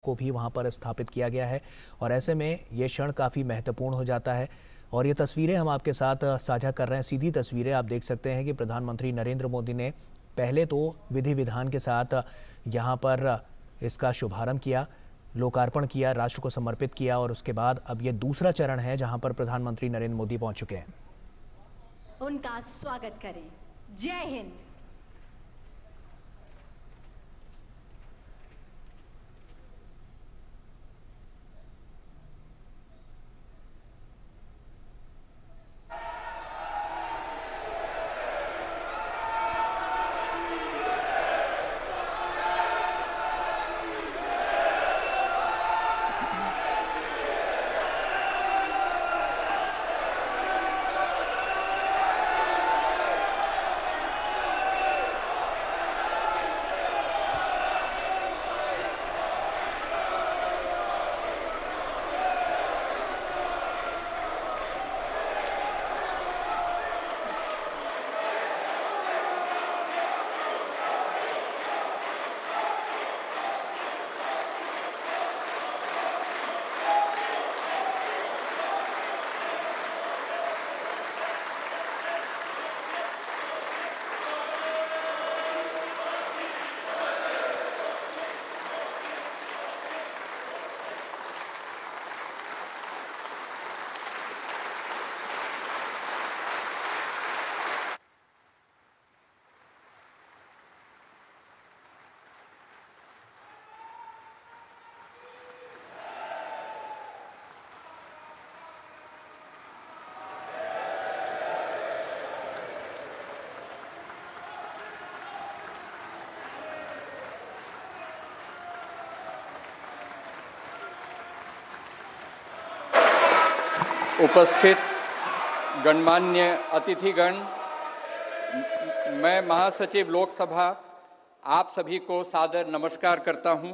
को भी वहां पर स्थापित किया गया है और ऐसे में ये क्षण काफ़ी महत्वपूर्ण हो जाता है। और ये तस्वीरें हम आपके साथ साझा कर रहे हैं, सीधी तस्वीरें। आप देख सकते हैं कि प्रधानमंत्री नरेंद्र मोदी ने पहले तो विधि विधान के साथ यहाँ पर इसका शुभारंभ किया, लोकार्पण किया, राष्ट्र को समर्पित किया और उसके बाद अब ये दूसरा चरण है जहाँ पर प्रधानमंत्री नरेंद्र मोदी पहुंच चुके हैं। उनका स्वागत करें। जय हिंद। उपस्थित गणमान्य अतिथिगण, मैं महासचिव लोकसभा आप सभी को सादर नमस्कार करता हूं।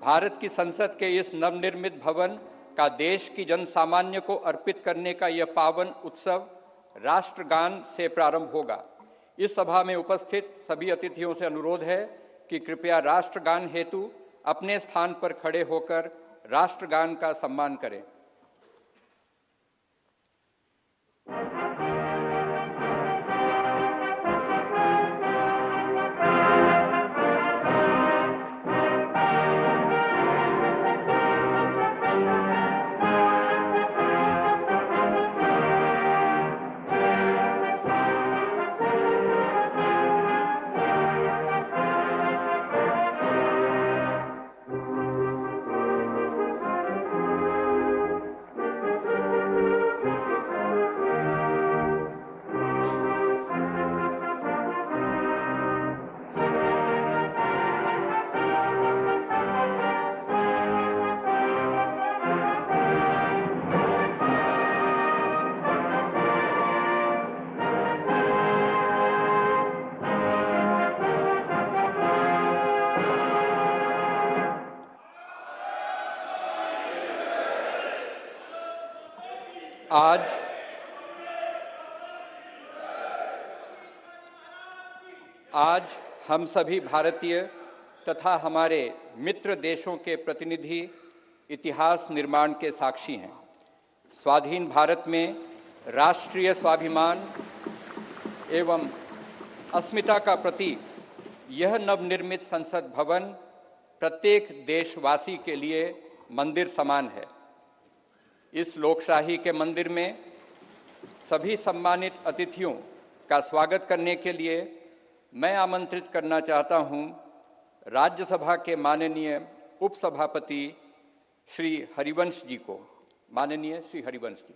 भारत की संसद के इस नवनिर्मित भवन का देश की जन सामान्य को अर्पित करने का यह पावन उत्सव राष्ट्रगान से प्रारंभ होगा। इस सभा में उपस्थित सभी अतिथियों से अनुरोध है कि कृपया राष्ट्रगान हेतु अपने स्थान पर खड़े होकर राष्ट्रगान का सम्मान करें। आज हम सभी भारतीय तथा हमारे मित्र देशों के प्रतिनिधि इतिहास निर्माण के साक्षी हैं। स्वाधीन भारत में राष्ट्रीय स्वाभिमान एवं अस्मिता का प्रतीक यह नवनिर्मित संसद भवन प्रत्येक देशवासी के लिए मंदिर समान है। इस लोकशाही के मंदिर में सभी सम्मानित अतिथियों का स्वागत करने के लिए मैं आमंत्रित करना चाहता हूं राज्यसभा के माननीय उपसभापति श्री हरिवंश जी को। माननीय श्री हरिवंश जी।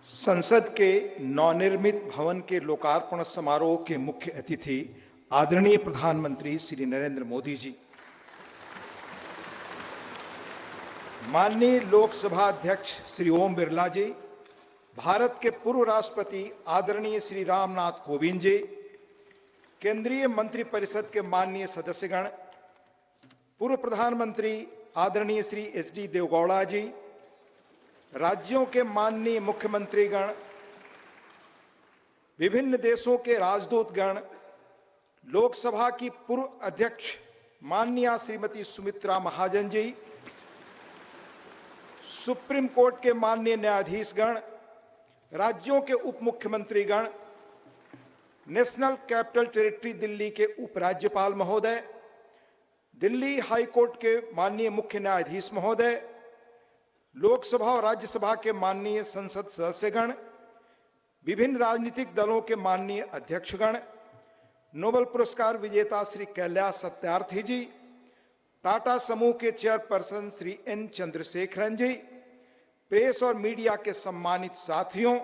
संसद के नवनिर्मित भवन के लोकार्पण समारोह के मुख्य अतिथि आदरणीय प्रधानमंत्री श्री नरेंद्र मोदी जी, माननीय लोकसभा अध्यक्ष श्री ओम बिरला जी, भारत के पूर्व राष्ट्रपति आदरणीय श्री रामनाथ कोविंद जी, केंद्रीय मंत्रिपरिषद के माननीय सदस्यगण, पूर्व प्रधानमंत्री आदरणीय श्री एच.डी. देवेगौड़ा जी, , राज्यों के माननीय मुख्यमंत्रीगण, विभिन्न देशों के राजदूतगण, लोकसभा की पूर्व अध्यक्ष माननीय श्रीमती सुमित्रा महाजन जी, सुप्रीम कोर्ट के माननीय न्यायाधीशगण, राज्यों के उप मुख्यमंत्रीगण, नेशनल कैपिटल टेरिटरी दिल्ली के उपराज्यपाल महोदय, दिल्ली हाई कोर्ट के माननीय मुख्य न्यायाधीश महोदय, लोकसभा और राज्यसभा के माननीय संसद सदस्यगण, विभिन्न राजनीतिक दलों के माननीय अध्यक्षगण, नोबेल पुरस्कार विजेता श्री कैलाश सत्यार्थी जी, टाटा समूह के चेयरपर्सन श्री एन चंद्रशेखरन जी, प्रेस और मीडिया के सम्मानित साथियों,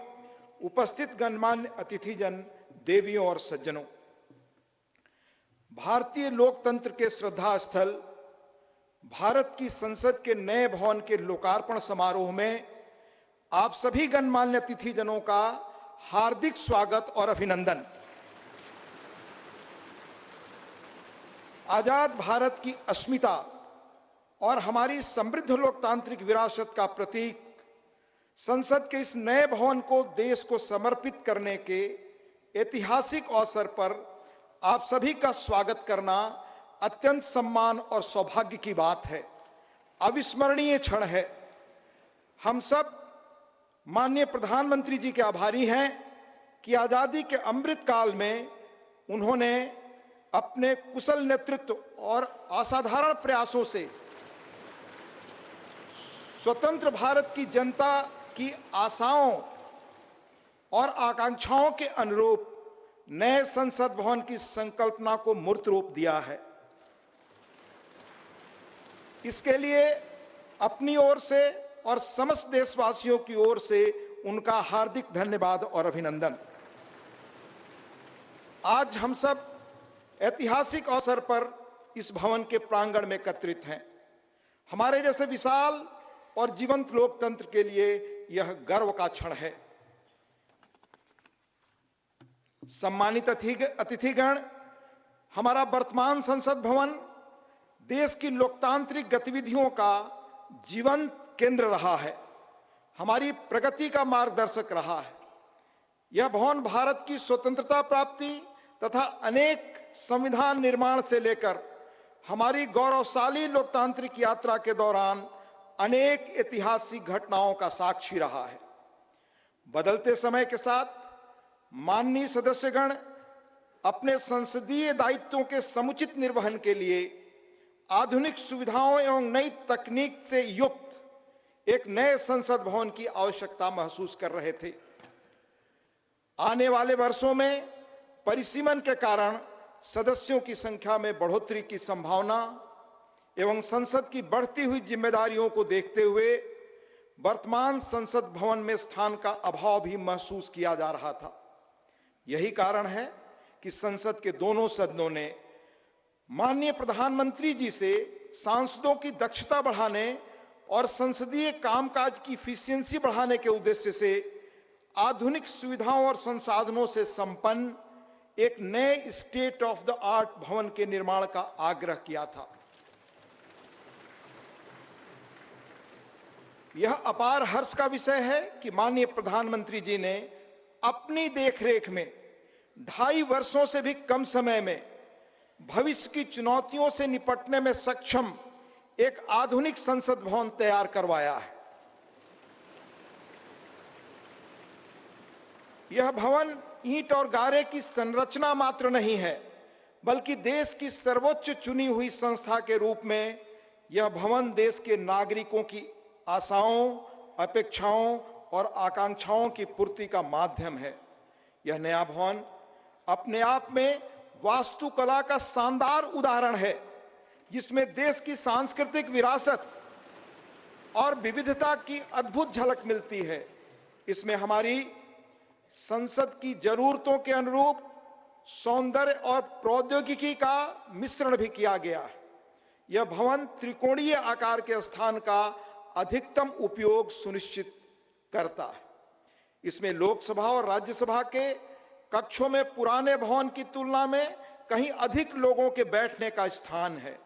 उपस्थित गणमान्य अतिथिजन, देवियों और सज्जनों, भारतीय लोकतंत्र के श्रद्धा स्थल भारत की संसद के नए भवन के लोकार्पण समारोह में आप सभी गणमान्य अतिथिजनों का हार्दिक स्वागत और अभिनंदन। आजाद भारत की अस्मिता और हमारी समृद्ध लोकतांत्रिक विरासत का प्रतीक संसद के इस नए भवन को देश को समर्पित करने के ऐतिहासिक अवसर पर आप सभी का स्वागत करना अत्यंत सम्मान और सौभाग्य की बात है, अविस्मरणीय क्षण है। हम सब माननीय प्रधानमंत्री जी के आभारी हैं कि आजादी के अमृत काल में उन्होंने अपने कुशल नेतृत्व और असाधारण प्रयासों से स्वतंत्र भारत की जनता की आशाओं और आकांक्षाओं के अनुरूप नए संसद भवन की संकल्पना को मूर्त रूप दिया है। इसके लिए अपनी ओर से और समस्त देशवासियों की ओर से उनका हार्दिक धन्यवाद और अभिनंदन। आज हम सब ऐतिहासिक अवसर पर इस भवन के प्रांगण में एकत्रित हैं। हमारे जैसे विशाल और जीवंत लोकतंत्र के लिए यह गर्व का क्षण है। सम्मानित अतिथिगण, हमारा वर्तमान संसद भवन देश की लोकतांत्रिक गतिविधियों का जीवंत केंद्र रहा है, हमारी प्रगति का मार्गदर्शक रहा है। यह भवन भारत की स्वतंत्रता प्राप्ति तथा अनेक संविधान निर्माण से लेकर हमारी गौरवशाली लोकतांत्रिक यात्रा के दौरान अनेक ऐतिहासिक घटनाओं का साक्षी रहा है। बदलते समय के साथ माननीय सदस्यगण अपने संसदीय दायित्वों के समुचित निर्वहन के लिए आधुनिक सुविधाओं एवं नई तकनीक से युक्त एक नए संसद भवन की आवश्यकता महसूस कर रहे थे। आने वाले वर्षों में परिसीमन के कारण सदस्यों की संख्या में बढ़ोतरी की संभावना एवं संसद की बढ़ती हुई जिम्मेदारियों को देखते हुए वर्तमान संसद भवन में स्थान का अभाव भी महसूस किया जा रहा था। यही कारण है कि संसद के दोनों सदनों ने माननीय प्रधानमंत्री जी से सांसदों की दक्षता बढ़ाने और संसदीय कामकाज की इफिशियंसी बढ़ाने के उद्देश्य से आधुनिक सुविधाओं और संसाधनों से संपन्न एक नए स्टेट ऑफ द आर्ट भवन के निर्माण का आग्रह किया था। यह अपार हर्ष का विषय है कि माननीय प्रधानमंत्री जी ने अपनी देखरेख में 2.5 वर्षों से भी कम समय में भविष्य की चुनौतियों से निपटने में सक्षम एक आधुनिक संसद भवन तैयार करवाया है। यह भवन ईंट और गारे की संरचना मात्र नहीं है, बल्कि देश की सर्वोच्च चुनी हुई संस्था के रूप में यह भवन देश के नागरिकों की आशाओं, अपेक्षाओं और आकांक्षाओं की पूर्ति का माध्यम है। यह नया भवन अपने आप में वास्तुकला का शानदार उदाहरण है, जिसमें देश की सांस्कृतिक विरासत और विविधता की अद्भुत झलक मिलती है। इसमें हमारी संसद की जरूरतों के अनुरूप सौंदर्य और प्रौद्योगिकी का मिश्रण भी किया गया है। यह भवन त्रिकोणीय आकार के स्थान का अधिकतम उपयोग सुनिश्चित करता है। इसमें लोकसभा और राज्यसभा के कक्षों में पुराने भवन की तुलना में कहीं अधिक लोगों के बैठने का स्थान है।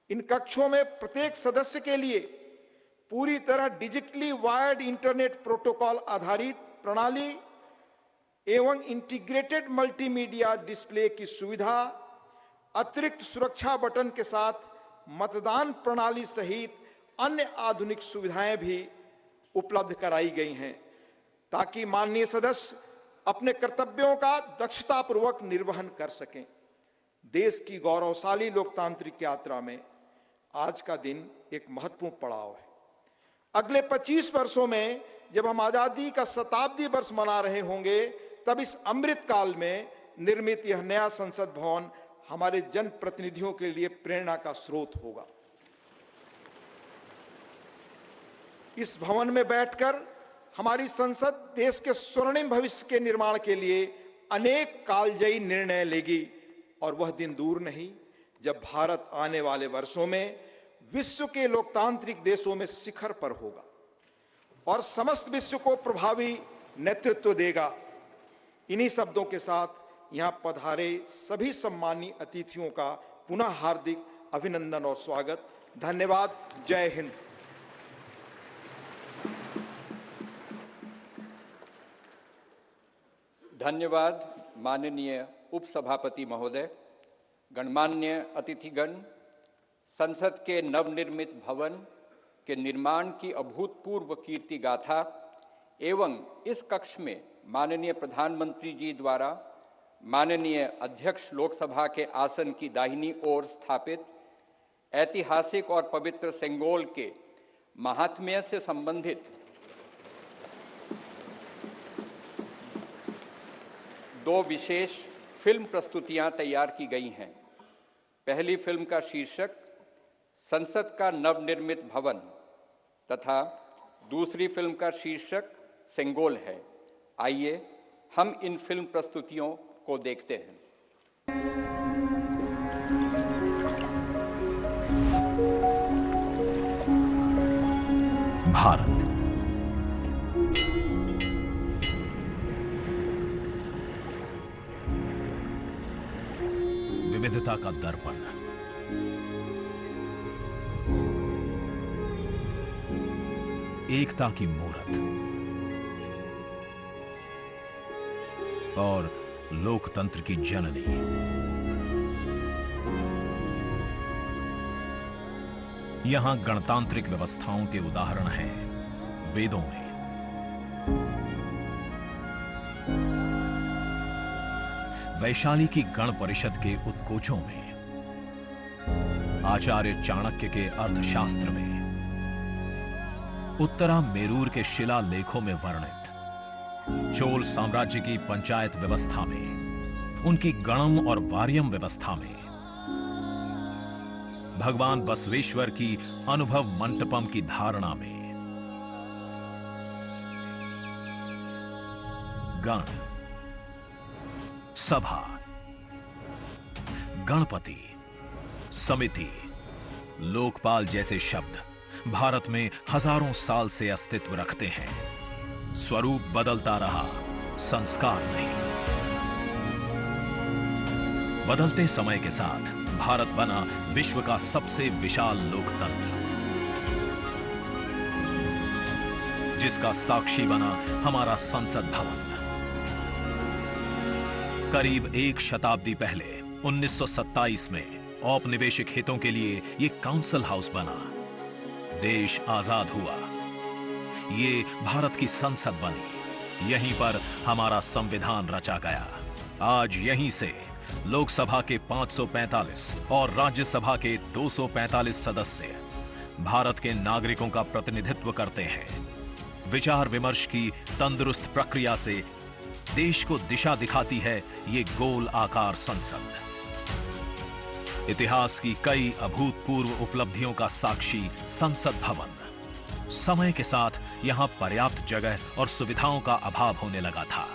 इन कक्षों में प्रत्येक सदस्य के लिए पूरी तरह डिजिटली वायर्ड इंटरनेट प्रोटोकॉल आधारित प्रणाली एवं इंटीग्रेटेड मल्टीमीडिया डिस्प्ले की सुविधा, अतिरिक्त सुरक्षा बटन के साथ मतदान प्रणाली सहित अन्य आधुनिक सुविधाएं भी उपलब्ध कराई गई हैं, ताकि माननीय सदस्य अपने कर्तव्यों का दक्षतापूर्वक निर्वहन कर सकें। देश की गौरवशाली लोकतांत्रिक यात्रा में आज का दिन एक महत्वपूर्ण पड़ाव है। अगले 25 वर्षों में जब हम आजादी का शताब्दी वर्ष मना रहे होंगे, तब इस अमृत काल में निर्मित यह नया संसद भवन हमारे जनप्रतिनिधियों के लिए प्रेरणा का स्रोत होगा। इस भवन में बैठकर हमारी संसद देश के स्वर्णिम भविष्य के निर्माण के लिए अनेक कालजयी निर्णय लेगी, और वह दिन दूर नहीं जब भारत आने वाले वर्षों में विश्व के लोकतांत्रिक देशों में शिखर पर होगा और समस्त विश्व को प्रभावी नेतृत्व देगा। इन्हीं शब्दों के साथ यहां पधारे सभी सम्मानीय अतिथियों का पुनः हार्दिक अभिनंदन और स्वागत। धन्यवाद। जय हिंद। धन्यवाद माननीय उपसभापति महोदय। गणमान्य अतिथिगण, संसद के नवनिर्मित भवन के निर्माण की अभूतपूर्व कीर्ति गाथा एवं इस कक्ष में माननीय प्रधानमंत्री जी द्वारा माननीय अध्यक्ष लोकसभा के आसन की दाहिनी ओर स्थापित ऐतिहासिक और पवित्र सेंगोल के महात्म्य से संबंधित दो विशेष फिल्म प्रस्तुतियां तैयार की गई हैं। पहली फिल्म का शीर्षक संसद का नवनिर्मित भवन तथा दूसरी फिल्म का शीर्षक सेंगोल है। आइए हम इन फिल्म प्रस्तुतियों को देखते हैं। भारत विविधता का दर्पण, एकता की मूरत और लोकतंत्र की जननी। यहां गणतांत्रिक व्यवस्थाओं के उदाहरण हैं वेदों में। वैशाली की गण परिषद के उत्कोचों में, आचार्य चाणक्य के अर्थशास्त्र में, उत्तरा मेरूर के शिलालेखों में वर्णित चोल साम्राज्य की पंचायत व्यवस्था में, उनकी गणम और वार्यम व्यवस्था में, भगवान बसवेश्वर की अनुभव मंटपम की धारणा में, गण, सभा, गणपति, समिति, लोकपाल जैसे शब्द भारत में हजारों साल से अस्तित्व रखते हैं। स्वरूप बदलता रहा, संस्कार नहीं। बदलते समय के साथ भारत बना विश्व का सबसे विशाल लोकतंत्र, जिसका साक्षी बना हमारा संसद भवन। करीब एक शताब्दी पहले 1927 में औपनिवेशिक हितों के लिए यह काउंसिल हाउस बना। देश आजाद हुआ, ये भारत की संसद बनी। यहीं पर हमारा संविधान रचा गया। आज यहीं से लोकसभा के 545 और राज्यसभा के 245 सदस्य भारत के नागरिकों का प्रतिनिधित्व करते हैं। विचार विमर्श की तंदुरुस्त प्रक्रिया से देश को दिशा दिखाती है ये गोल आकार संसद। इतिहास की कई अभूतपूर्व उपलब्धियों का साक्षी संसद भवन। समय के साथ यहां पर्याप्त जगह और सुविधाओं का अभाव होने लगा था।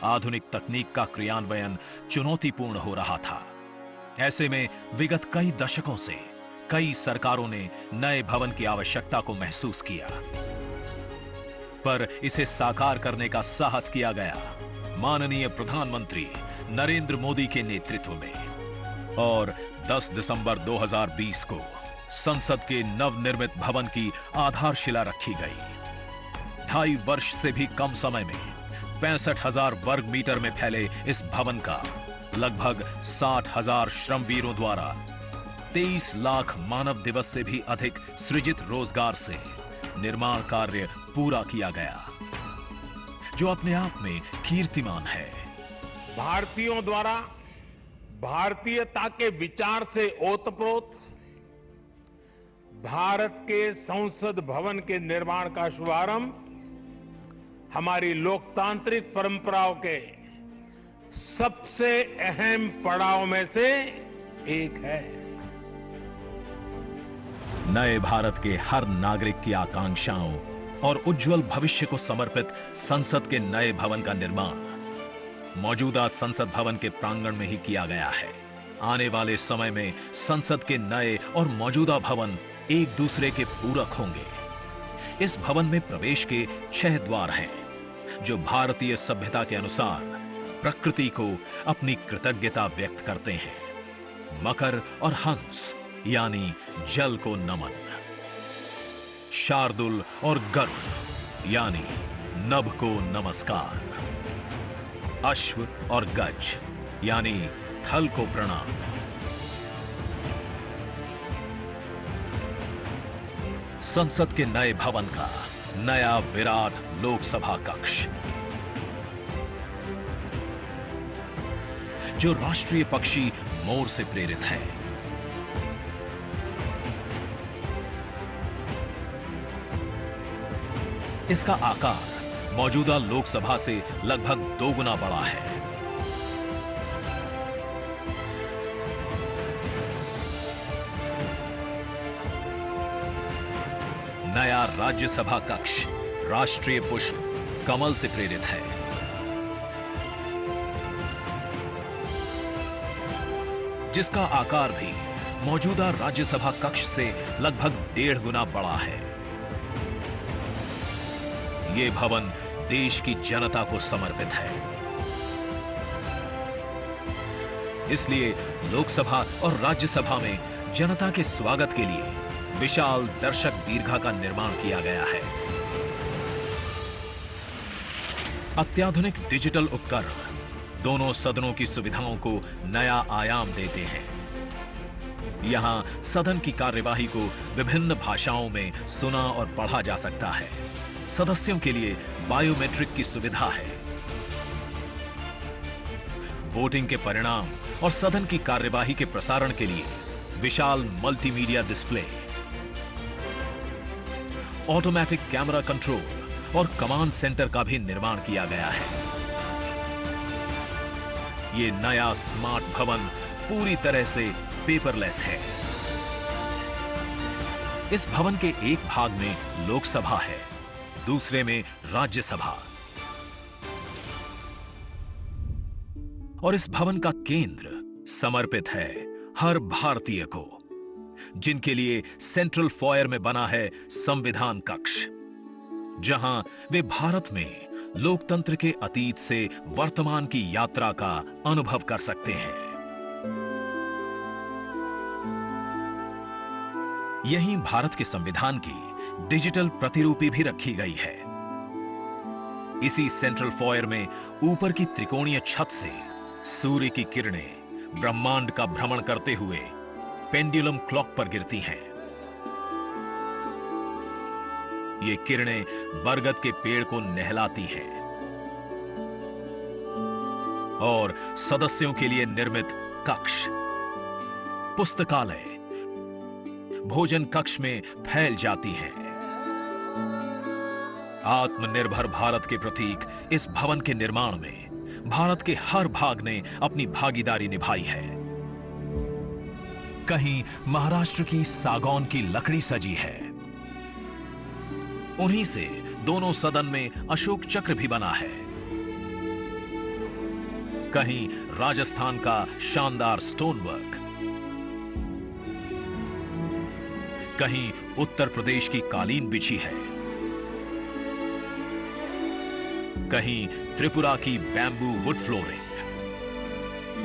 आधुनिक तकनीक का क्रियान्वयन चुनौतीपूर्ण हो रहा था। ऐसे में विगत कई दशकों से कई सरकारों ने नए भवन की आवश्यकता को महसूस किया, पर इसे साकार करने का साहस किया गया माननीय प्रधानमंत्री नरेंद्र मोदी के नेतृत्व में। और 10 दिसंबर 2020 को संसद के नवनिर्मित भवन की आधारशिला रखी गई। 2.5 वर्ष से भी कम समय में 65,000 वर्ग मीटर में फैले इस भवन का लगभग 60,000 श्रमवीरों द्वारा 23 लाख मानव दिवस से भी अधिक सृजित रोजगार से निर्माण कार्य पूरा किया गया, जो अपने आप में कीर्तिमान है। भारतीयों द्वारा भारतीयता के विचार से ओतप्रोत भारत के संसद भवन के निर्माण का शुभारंभ हमारी लोकतांत्रिक परंपराओं के सबसे अहम पड़ाव में से एक है। नए भारत के हर नागरिक की आकांक्षाओं और उज्जवल भविष्य को समर्पित संसद के नए भवन का निर्माण मौजूदा संसद भवन के प्रांगण में ही किया गया है। आने वाले समय में संसद के नए और मौजूदा भवन एक दूसरे के पूरक होंगे। इस भवन में प्रवेश के 6 द्वार हैं, जो भारतीय सभ्यता के अनुसार प्रकृति को अपनी कृतज्ञता व्यक्त करते हैं। मकर और हंस यानी जल को नमन, शार्दुल और गरुड़ यानी नभ को नमस्कार, अश्व और गज यानी थल को प्रणाम। संसद के नए भवन का नया विराट लोकसभा कक्ष, जो राष्ट्रीय पक्षी मोर से प्रेरित है। इसका आकार मौजूदा लोकसभा से लगभग 2 गुना बड़ा है। नया राज्यसभा कक्ष राष्ट्रीय पुष्प कमल से प्रेरित है। जिसका आकार भी मौजूदा राज्यसभा कक्ष से लगभग 1.5 गुना बड़ा है। यह भवन देश की जनता को समर्पित है। इसलिए लोकसभा और राज्यसभा में जनता के स्वागत के लिए विशाल दर्शक दीर्घा का निर्माण किया गया है। अत्याधुनिक डिजिटल उपकरण दोनों सदनों की सुविधाओं को नया आयाम देते हैं। यहां सदन की कार्यवाही को विभिन्न भाषाओं में सुना और पढ़ा जा सकता है। सदस्यों के लिए बायोमेट्रिक की सुविधा है। वोटिंग के परिणाम और सदन की कार्यवाही के प्रसारण के लिए विशाल multimedia display, automatic camera control और कमांड सेंटर का भी निर्माण किया गया है। यह नया स्मार्ट भवन पूरी तरह से पेपरलेस है। इस भवन के एक भाग में लोकसभा है, दूसरे में राज्यसभा। और इस भवन का केंद्र समर्पित है हर भारतीय को, जिनके लिए सेंट्रल फॉयर में बना है संविधान कक्ष, जहां वे भारत में लोकतंत्र के अतीत से वर्तमान की यात्रा का अनुभव कर सकते हैं। यहीं भारत के संविधान की डिजिटल प्रतिरूपी भी रखी गई है। इसी सेंट्रल फॉयर में ऊपर की त्रिकोणीय छत से सूर्य की किरणें ब्रह्मांड का भ्रमण करते हुए पेंडुलम क्लॉक पर गिरती हैं। ये किरणें बरगद के पेड़ को नहलाती हैं और सदस्यों के लिए निर्मित कक्ष, पुस्तकालय, भोजन कक्ष में फैल जाती हैं। आत्मनिर्भर भारत के प्रतीक इस भवन के निर्माण में भारत के हर भाग ने अपनी भागीदारी निभाई है। कहीं महाराष्ट्र की सागौन की लकड़ी सजी है, उन्हीं से दोनों सदन में अशोक चक्र भी बना है। कहीं राजस्थान का शानदार स्टोन वर्क, कहीं उत्तर प्रदेश की कालीन बिछी है, कहीं त्रिपुरा की बैम्बू वुड फ्लोरिंग,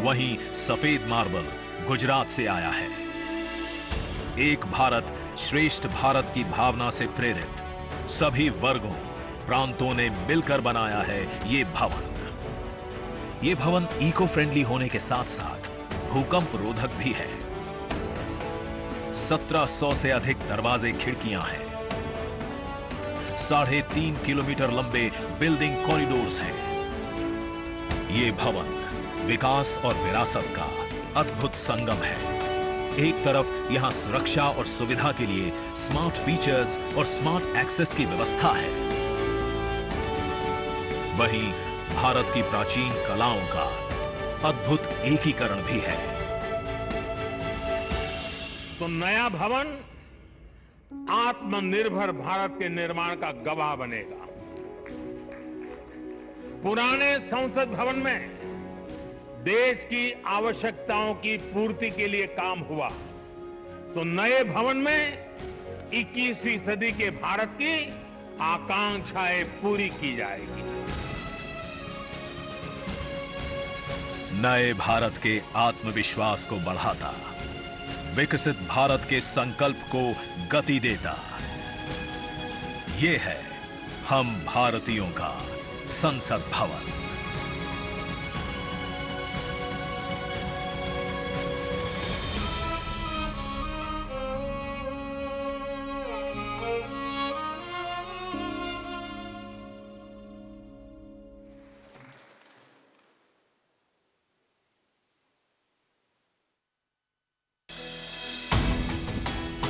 वहीं सफेद मार्बल गुजरात से आया है। एक भारत श्रेष्ठ भारत की भावना से प्रेरित सभी वर्गों, प्रांतों ने मिलकर बनाया है ये भवन। ये भवन इको फ्रेंडली होने के साथ साथ भूकंप रोधक भी है। 1700 से अधिक दरवाजे खिड़कियां हैं। 3.5 किलोमीटर लंबे बिल्डिंग कॉरिडोर्स हैं। ये भवन विकास और विरासत का अद्भुत संगम है। एक तरफ यहां सुरक्षा और सुविधा के लिए स्मार्ट फीचर्स और स्मार्ट एक्सेस की व्यवस्था है, वहीं भारत की प्राचीन कलाओं का अद्भुत एकीकरण भी है। तो नया भवन आत्मनिर्भर भारत के निर्माण का गवाह बनेगा। पुराने संसद भवन में देश की आवश्यकताओं की पूर्ति के लिए काम हुआ, तो नए भवन में 21वीं सदी के भारत की आकांक्षाएं पूरी की जाएगी। नए भारत के आत्मविश्वास को बढ़ाता, विकसित भारत के संकल्प को गति देता, ये है हम भारतीयों का संसद भवन।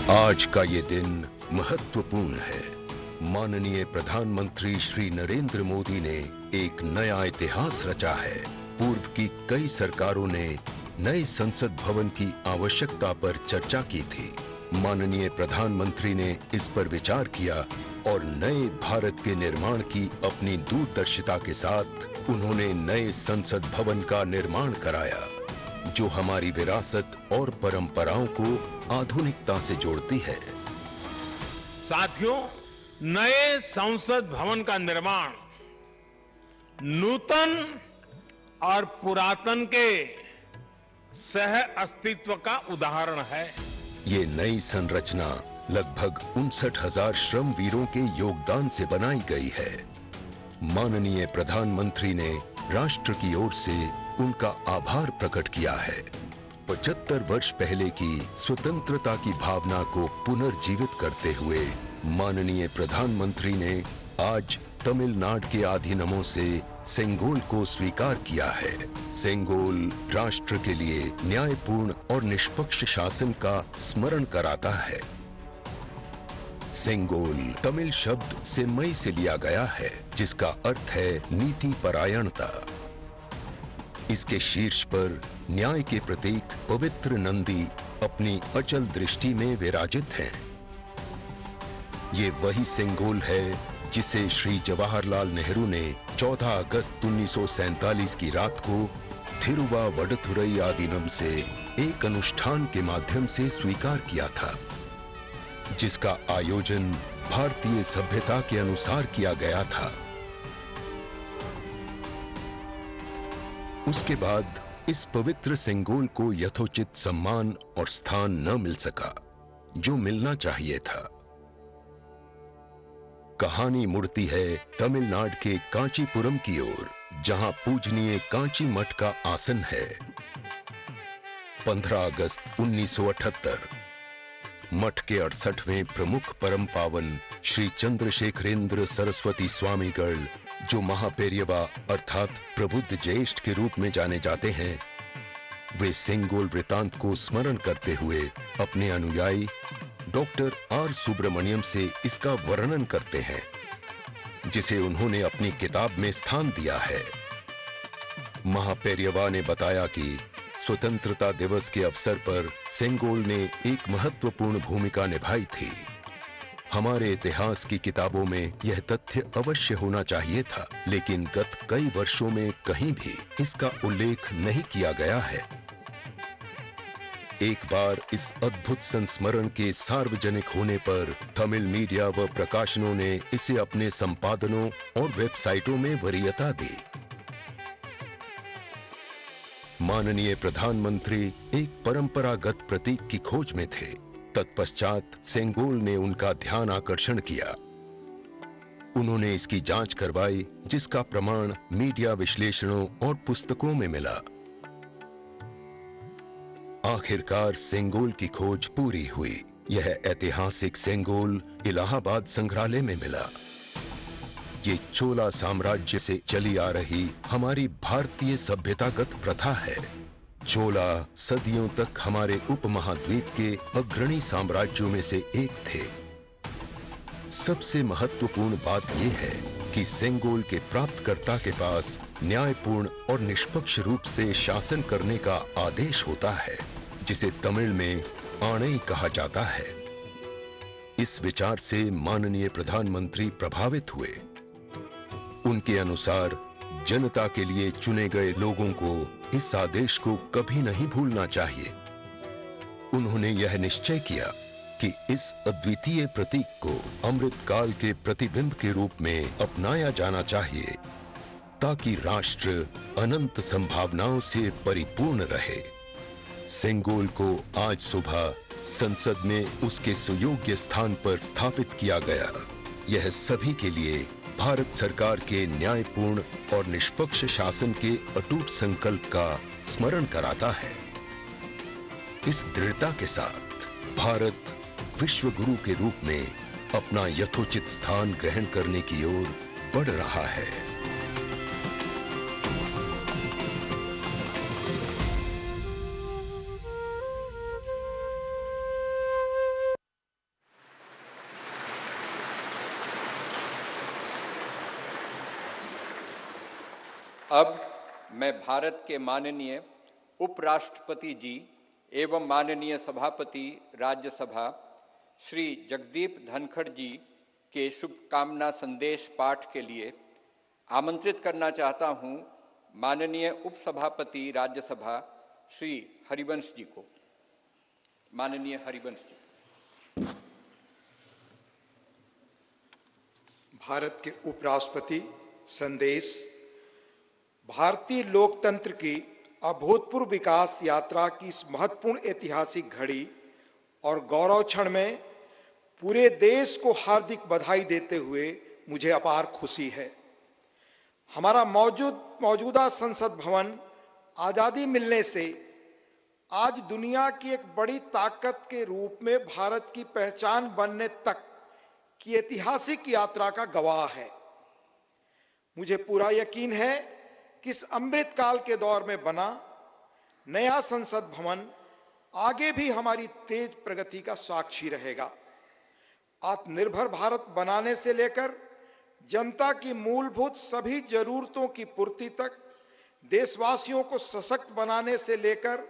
आज का ये दिन महत्वपूर्ण है। माननीय प्रधानमंत्री श्री नरेंद्र मोदी ने एक नया इतिहास रचा है। पूर्व की कई सरकारों ने नए संसद भवन की आवश्यकता पर चर्चा की थी। माननीय प्रधानमंत्री ने इस पर विचार किया और नए भारत के निर्माण की अपनी दूरदर्शिता के साथ उन्होंने नए संसद भवन का निर्माण कराया, जो हमारी विरासत और परंपराओं को आधुनिकता से जोड़ती है। साथियों, नए संसद भवन का निर्माण नूतन और पुरातन के सह अस्तित्व का उदाहरण है। ये नई संरचना लगभग 59,000 श्रम वीरों के योगदान से बनाई गई है। माननीय प्रधानमंत्री ने राष्ट्र की ओर से उनका आभार प्रकट किया है। 75 वर्ष पहले की स्वतंत्रता की भावना को पुनर्जीवित करते हुए माननीय प्रधानमंत्री ने आज तमिलनाडु के अधीनमों से सेंगोल को स्वीकार किया है। सेंगोल राष्ट्र के लिए न्यायपूर्ण और निष्पक्ष शासन का स्मरण कराता है। सेंगोल तमिल शब्द सेम्मई से लिया गया है, जिसका अर्थ है नीति परायणता। इसके शीर्ष पर न्याय के प्रतीक पवित्र नंदी अपनी अचल दृष्टि में विराजित हैं। ये वही सेंगोल है जिसे श्री जवाहरलाल नेहरू ने 14 अगस्त 1947 की रात को थिरुवावडथुरई आदीनम से एक अनुष्ठान के माध्यम से स्वीकार किया था, जिसका आयोजन भारतीय सभ्यता के अनुसार किया गया था। उसके बाद इस पवित्र सेंगोल को यथोचित सम्मान और स्थान न मिल सका, जो मिलना चाहिए था। कहानी मुड़ती है तमिलनाडु के कांचीपुरम की ओर, जहां पूजनीय कांची मठ का आसन है। 15 अगस्त 1978 मठ के 68वें प्रमुख परम पावन श्री चंद्रशेखरेंद्र सरस्वती स्वामीगढ़, जो महापेरियवा अर्थात प्रबुद्ध ज्येष्ठ के रूप में जाने जाते हैं, वे सेंगोल वृतांत को स्मरण करते हुए अपने अनुयायी डॉक्टर आर सुब्रमण्यम से इसका वर्णन करते हैं, जिसे उन्होंने अपनी किताब में स्थान दिया है। महापेरियवा ने बताया कि स्वतंत्रता दिवस के अवसर पर सेंगोल ने एक महत्वपूर्ण भूमिका निभाई थी। हमारे इतिहास की किताबों में यह तथ्य अवश्य होना चाहिए था, लेकिन गत कई वर्षों में कहीं भी इसका उल्लेख नहीं किया गया है। एक बार इस अद्भुत संस्मरण के सार्वजनिक होने पर तमिल मीडिया व प्रकाशनों ने इसे अपने संपादनों और वेबसाइटों में वरीयता दी। माननीय प्रधानमंत्री एक परंपरागत प्रतीक की खोज में थे। तत्पश्चात सेंगोल ने उनका ध्यान आकर्षण किया। उन्होंने इसकी जांच करवाई, जिसका प्रमाण मीडिया विश्लेषणों और पुस्तकों में मिला। आखिरकार सेंगोल की खोज पूरी हुई। यह ऐतिहासिक सेंगोल इलाहाबाद संग्रहालय में मिला। ये चोला साम्राज्य से चली आ रही हमारी भारतीय सभ्यतागत प्रथा है। चोला सदियों तक हमारे उपमहाद्वीप के अग्रणी साम्राज्यों में से एक थे। सबसे महत्वपूर्ण बात यह है कि सेंगोल के प्राप्तकर्ता के पास न्यायपूर्ण और निष्पक्ष रूप से शासन करने का आदेश होता है, जिसे तमिल में आणई कहा जाता है। इस विचार से माननीय प्रधानमंत्री प्रभावित हुए। उनके अनुसार जनता के लिए चुने गए लोगों को इस आदेश को कभी नहीं भूलना चाहिए। उन्होंने यह निश्चय किया कि इस अद्वितीय प्रतीक को अमृतकाल के प्रतिबिंब के रूप में अपनाया जाना चाहिए, ताकि राष्ट्र अनंत संभावनाओं से परिपूर्ण रहे। सेंगोल को आज सुबह संसद में उसके सुयोग्य स्थान पर स्थापित किया गया। यह सभी के लिए भारत सरकार के न्यायपूर्ण और निष्पक्ष शासन के अटूट संकल्प का स्मरण कराता है। इस दृढ़ता के साथ भारत विश्व गुरु के रूप में अपना यथोचित स्थान ग्रहण करने की ओर बढ़ रहा है। अब मैं भारत के माननीय उपराष्ट्रपति जी एवं माननीय सभापति राज्यसभा श्री जगदीप धनखड़ जी के शुभकामना संदेश पाठ के लिए आमंत्रित करना चाहता हूं माननीय उपसभापति राज्यसभा श्री हरिवंश जी को। माननीय हरिवंश जी। भारत के उपराष्ट्रपति संदेश। भारतीय लोकतंत्र की अभूतपूर्व विकास यात्रा की इस महत्वपूर्ण ऐतिहासिक घड़ी और गौरव क्षण में पूरे देश को हार्दिक बधाई देते हुए मुझे अपार खुशी है। हमारा मौजूदा संसद भवन आज़ादी मिलने से आज दुनिया की एक बड़ी ताकत के रूप में भारत की पहचान बनने तक की ऐतिहासिक यात्रा का गवाह है। मुझे पूरा यकीन है कि इस अमृतकाल के दौर में बना नया संसद भवन आगे भी हमारी तेज प्रगति का साक्षी रहेगा। आत्मनिर्भर भारत बनाने से लेकर जनता की मूलभूत सभी जरूरतों की पूर्ति तक, देशवासियों को सशक्त बनाने से लेकर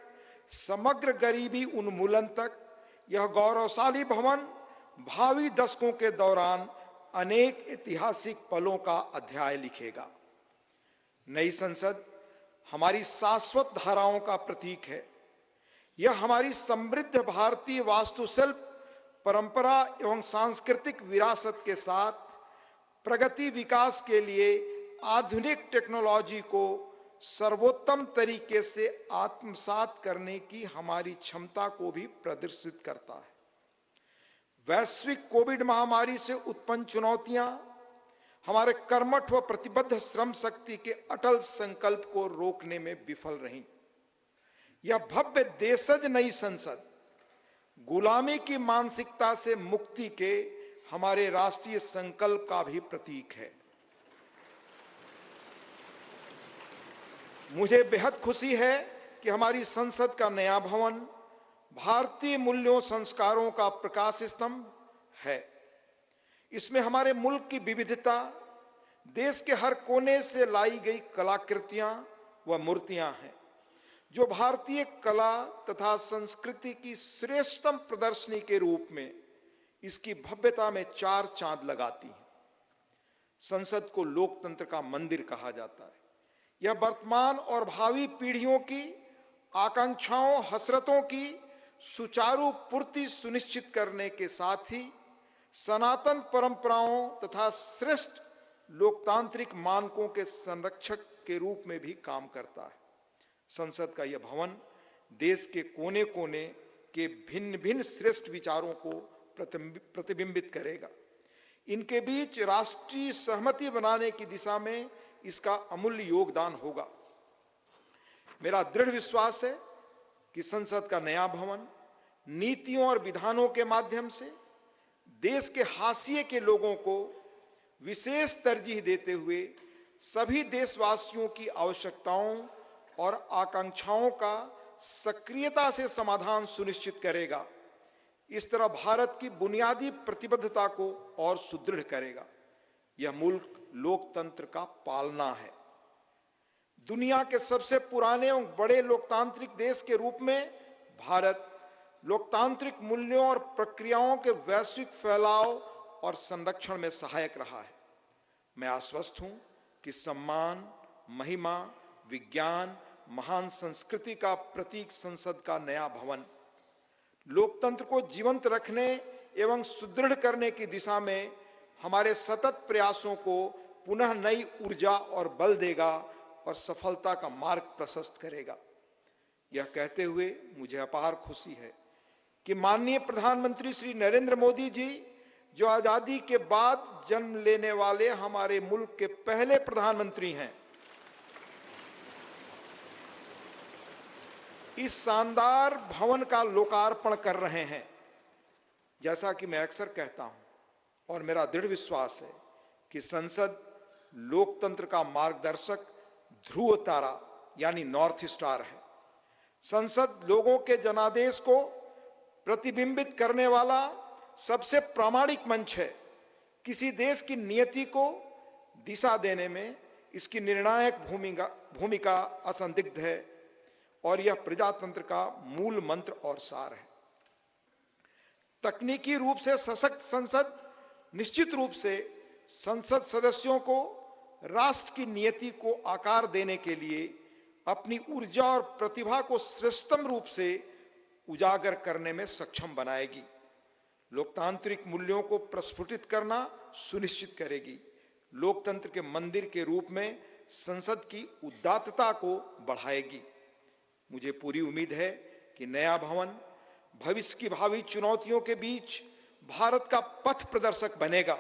समग्र गरीबी उन्मूलन तक, यह गौरवशाली भवन भावी दशकों के दौरान अनेक ऐतिहासिक पलों का अध्याय लिखेगा। नई संसद हमारी शाश्वत धाराओं का प्रतीक है। यह हमारी समृद्ध भारतीय वास्तुशिल्प, परंपरा एवं सांस्कृतिक विरासत के साथ प्रगति विकास के लिए आधुनिक टेक्नोलॉजी को सर्वोत्तम तरीके से आत्मसात करने की हमारी क्षमता को भी प्रदर्शित करता है। वैश्विक कोविड महामारी से उत्पन्न चुनौतियां हमारे कर्मठ व प्रतिबद्ध श्रम शक्ति के अटल संकल्प को रोकने में विफल रहीं। यह भव्य देशज नई संसद गुलामी की मानसिकता से मुक्ति के हमारे राष्ट्रीय संकल्प का भी प्रतीक है। मुझे बेहद खुशी है कि हमारी संसद का नया भवन भारतीय मूल्यों संस्कारों का प्रकाश स्तंभ है। इसमें हमारे मुल्क की विविधता, देश के हर कोने से लाई गई कलाकृतियां व मूर्तियां हैं, जो भारतीय कला तथा संस्कृति की श्रेष्ठतम प्रदर्शनी के रूप में इसकी भव्यता में चार चांद लगाती हैं। संसद को लोकतंत्र का मंदिर कहा जाता है। यह वर्तमान और भावी पीढ़ियों की आकांक्षाओं, हसरतों की सुचारू पूर्ति सुनिश्चित करने के साथ ही सनातन परंपराओं तथा श्रेष्ठ लोकतांत्रिक मानकों के संरक्षक के रूप में भी काम करता है। संसद का यह भवन देश के कोने कोने के भिन्न भिन्न श्रेष्ठ विचारों को प्रतिबिंबित करेगा। इनके बीच राष्ट्रीय सहमति बनाने की दिशा में इसका अमूल्य योगदान होगा। मेरा दृढ़ विश्वास है कि संसद का नया भवन नीतियों और विधानों के माध्यम से देश के हाशिए के लोगों को विशेष तरजीह देते हुए सभी देशवासियों की आवश्यकताओं और आकांक्षाओं का सक्रियता से समाधान सुनिश्चित करेगा। इस तरह भारत की बुनियादी प्रतिबद्धता को और सुदृढ़ करेगा। यह मुल्क लोकतंत्र का पालना है। दुनिया के सबसे पुराने और बड़े लोकतांत्रिक देश के रूप में भारत लोकतांत्रिक मूल्यों और प्रक्रियाओं के वैश्विक फैलाव और संरक्षण में सहायक रहा है। मैं आश्वस्त हूं कि सम्मान, महिमा, विज्ञान, महान संस्कृति का प्रतीक संसद का नया भवन लोकतंत्र को जीवंत रखने एवं सुदृढ़ करने की दिशा में हमारे सतत प्रयासों को पुनः नई ऊर्जा और बल देगा और सफलता का मार्ग प्रशस्त करेगा। यह कहते हुए मुझे अपार खुशी है कि माननीय प्रधानमंत्री श्री नरेंद्र मोदी जी, जो आजादी के बाद जन्म लेने वाले हमारे मुल्क के पहले प्रधानमंत्री हैं, इस शानदार भवन का लोकार्पण कर रहे हैं। जैसा कि मैं अक्सर कहता हूं और मेरा दृढ़ विश्वास है कि संसद लोकतंत्र का मार्गदर्शक ध्रुव तारा यानी नॉर्थ स्टार है। संसद लोगों के जनादेश को प्रतिबिंबित करने वाला सबसे प्रामाणिक मंच है। किसी देश की नियति को दिशा देने में इसकी निर्णायक भूमिका असंदिग्ध है और यह प्रजातंत्र का मूल मंत्र और सार है। तकनीकी रूप से सशक्त संसद निश्चित रूप से संसद सदस्यों को राष्ट्र की नियति को आकार देने के लिए अपनी ऊर्जा और प्रतिभा को श्रेष्ठतम रूप से उजागर करने में सक्षम बनाएगी। लोकतांत्रिक मूल्यों को प्रस्फुटित करना सुनिश्चित करेगी। लोकतंत्र के मंदिर के रूप में संसद की उदात्तता को बढ़ाएगी। मुझे पूरी उम्मीद है कि नया भवन भविष्य की भावी चुनौतियों के बीच भारत का पथ प्रदर्शक बनेगा।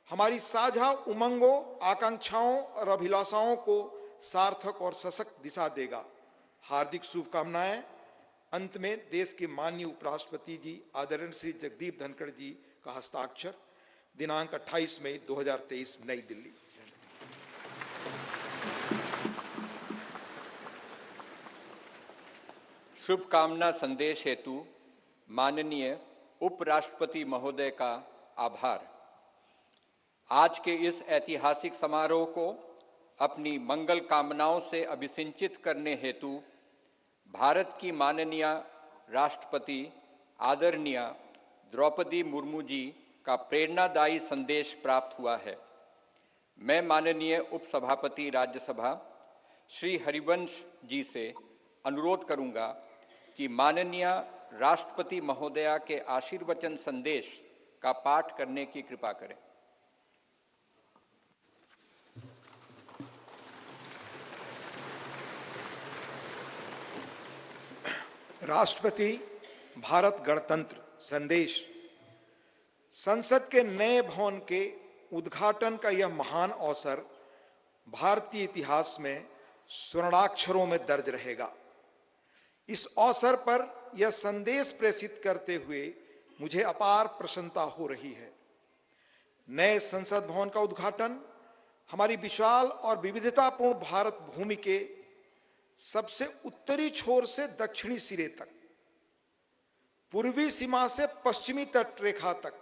हमारी साझा उमंगों, आकांक्षाओं और अभिलाषाओं को सार्थक और सशक्त दिशा देगा। हार्दिक शुभकामनाएं। अंत में देश के माननीय उपराष्ट्रपति जी आदरणीय श्री जगदीप धनखड़ जी का हस्ताक्षर, दिनांक 28 मई 2023, नई दिल्ली। शुभकामना संदेश हेतु माननीय उपराष्ट्रपति महोदय का आभार। आज के इस ऐतिहासिक समारोह को अपनी मंगल कामनाओं से अभिसिंचित करने हेतु भारत की माननीय राष्ट्रपति आदरणीय द्रौपदी मुर्मू जी का प्रेरणादायी संदेश प्राप्त हुआ है। मैं माननीय उपसभापति राज्यसभा श्री हरिवंश जी से अनुरोध करूंगा कि माननीय राष्ट्रपति महोदया के आशीर्वचन संदेश का पाठ करने की कृपा करें। राष्ट्रपति भारत गणतंत्र संदेश। संसद के नए भवन के उद्घाटन का यह महान अवसर भारतीय इतिहास में स्वर्णाक्षरों में दर्ज रहेगा। इस अवसर पर यह संदेश प्रेषित करते हुए मुझे अपार प्रसन्नता हो रही है। नए संसद भवन का उद्घाटन हमारी विशाल और विविधतापूर्ण भारत भूमि के सबसे उत्तरी छोर से दक्षिणी सिरे तक, पूर्वी सीमा से पश्चिमी तट रेखा तक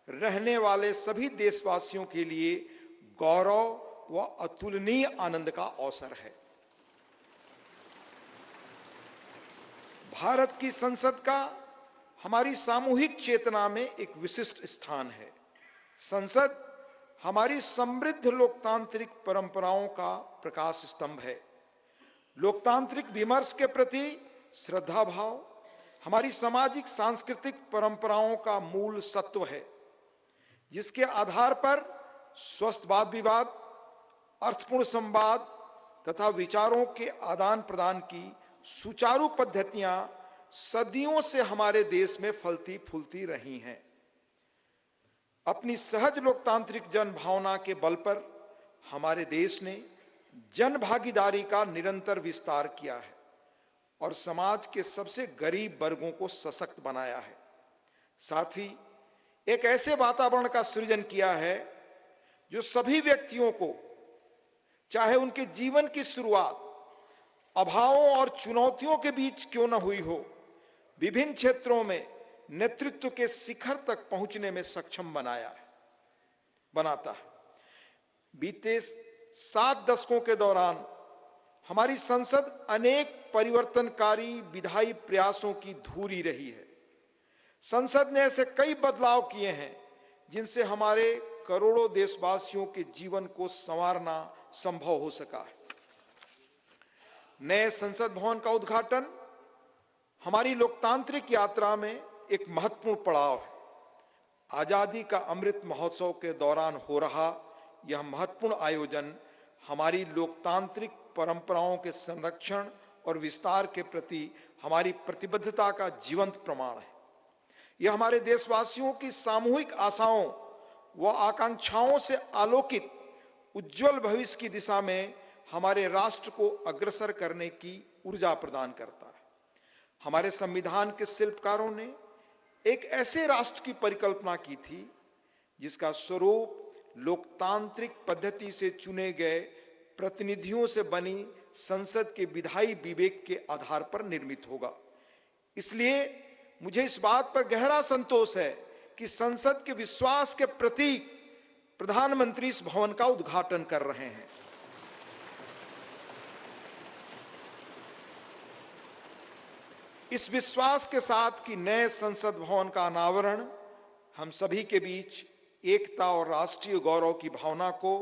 रहने वाले सभी देशवासियों के लिए गौरव व अतुलनीय आनंद का अवसर है। भारत की संसद का हमारी सामूहिक चेतना में एक विशिष्ट स्थान है। संसद हमारी समृद्ध लोकतांत्रिक परंपराओं का प्रकाश स्तंभ है। लोकतांत्रिक विमर्श के प्रति श्रद्धा भाव हमारी सामाजिक सांस्कृतिक परंपराओं का मूल सत्व है, जिसके आधार पर स्वस्थ वाद विवाद, अर्थपूर्ण संवाद तथा विचारों के आदान प्रदान की सुचारू पद्धतियां सदियों से हमारे देश में फलती फूलती रही हैं। अपनी सहज लोकतांत्रिक जन भावना के बल पर हमारे देश ने जन भागीदारी का निरंतर विस्तार किया है और समाज के सबसे गरीब वर्गों को सशक्त बनाया है। साथ ही एक ऐसे वातावरण का सृजन किया है जो सभी व्यक्तियों को, चाहे उनके जीवन की शुरुआत अभावों और चुनौतियों के बीच क्यों न हुई हो, विभिन्न क्षेत्रों में नेतृत्व के शिखर तक पहुंचने में सक्षम बनाता है। बीते 7 दशकों के दौरान हमारी संसद अनेक परिवर्तनकारी विधायी प्रयासों की धूरी रही है। संसद ने ऐसे कई बदलाव किए हैं जिनसे हमारे करोड़ों देशवासियों के जीवन को संवारना संभव हो सका है। नए संसद भवन का उद्घाटन हमारी लोकतांत्रिक यात्रा में एक महत्वपूर्ण पड़ाव है। आजादी का अमृत महोत्सव के दौरान हो रहा यह महत्वपूर्ण आयोजन हमारी लोकतांत्रिक परंपराओं के संरक्षण और विस्तार के प्रति हमारी प्रतिबद्धता का जीवंत प्रमाण है। यह हमारे देशवासियों की सामूहिक आशाओं व आकांक्षाओं से आलोकित उज्जवल भविष्य की दिशा में हमारे राष्ट्र को अग्रसर करने की ऊर्जा प्रदान करता है। हमारे संविधान के शिल्पकारों ने एक ऐसे राष्ट्र की परिकल्पना की थी जिसका स्वरूप लोकतांत्रिक पद्धति से चुने गए प्रतिनिधियों से बनी संसद के विधायी विवेक के आधार पर निर्मित होगा। इसलिए मुझे इस बात पर गहरा संतोष है कि संसद के विश्वास के प्रतीक प्रधानमंत्री इस भवन का उद्घाटन कर रहे हैं। इस विश्वास के साथ कि नए संसद भवन का अनावरण हम सभी के बीच एकता और राष्ट्रीय गौरव की भावना को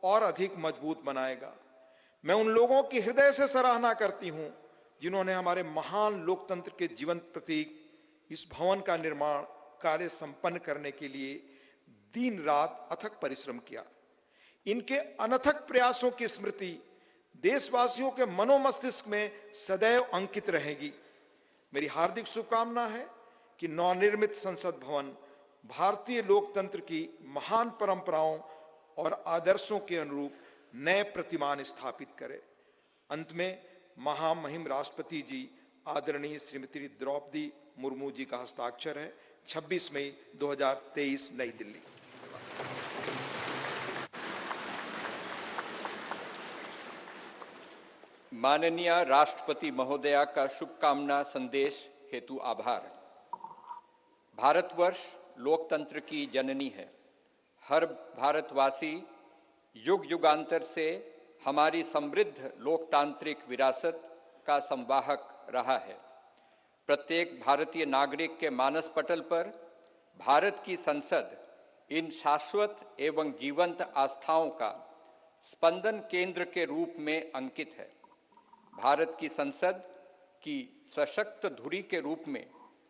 और अधिक मजबूत बनाएगा। मैं उन लोगों की हृदय से सराहना करती हूं जिन्होंने हमारे महान लोकतंत्र के जीवंत प्रतीक इस भवन का निर्माण कार्य संपन्न करने के लिए दिन रात अथक परिश्रम किया। इनके अनथक प्रयासों की स्मृति देशवासियों के मनोमस्तिष्क में सदैव अंकित रहेगी। मेरी हार्दिक शुभकामना है कि नवनिर्मित संसद भवन भारतीय लोकतंत्र की महान परंपराओं और आदर्शों के अनुरूप नए प्रतिमान स्थापित करे। अंत में महामहिम राष्ट्रपति जी आदरणीय श्रीमती द्रौपदी मुर्मू जी का हस्ताक्षर है। 26 मई 2023 नई दिल्ली। माननीय राष्ट्रपति महोदया का शुभकामना संदेश हेतु आभार। भारतवर्ष लोकतंत्र की जननी है। हर भारतवासी युग युगांतर से हमारी समृद्ध लोकतांत्रिक विरासत का संवाहक रहा है। प्रत्येक भारतीय नागरिक के मानस पटल पर भारत की संसद इन शाश्वत एवं जीवंत आस्थाओं का स्पंदन केंद्र के रूप में अंकित है। भारत की संसद की सशक्त धुरी के रूप में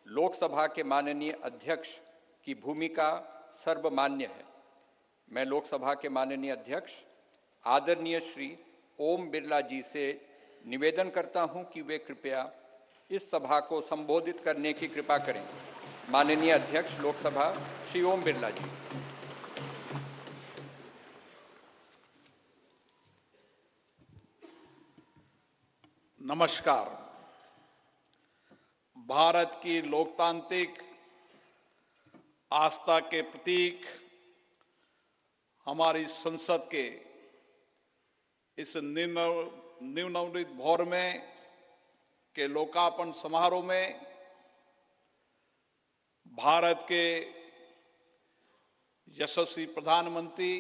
लोकसभा के माननीय अध्यक्ष की भूमिका सर्वमान्य है। मैं लोकसभा के माननीय अध्यक्ष आदरणीय श्री ओम बिरला जी से निवेदन करता हूं कि वे कृपया इस सभा को संबोधित करने की कृपा करें। माननीय अध्यक्ष लोकसभा श्री ओम बिरला जी। नमस्कार। भारत की लोकतांत्रिक आस्था के प्रतीक हमारी संसद के इस नवनिर्मित भवन में के लोकार्पण समारोह में भारत के यशस्वी प्रधानमंत्री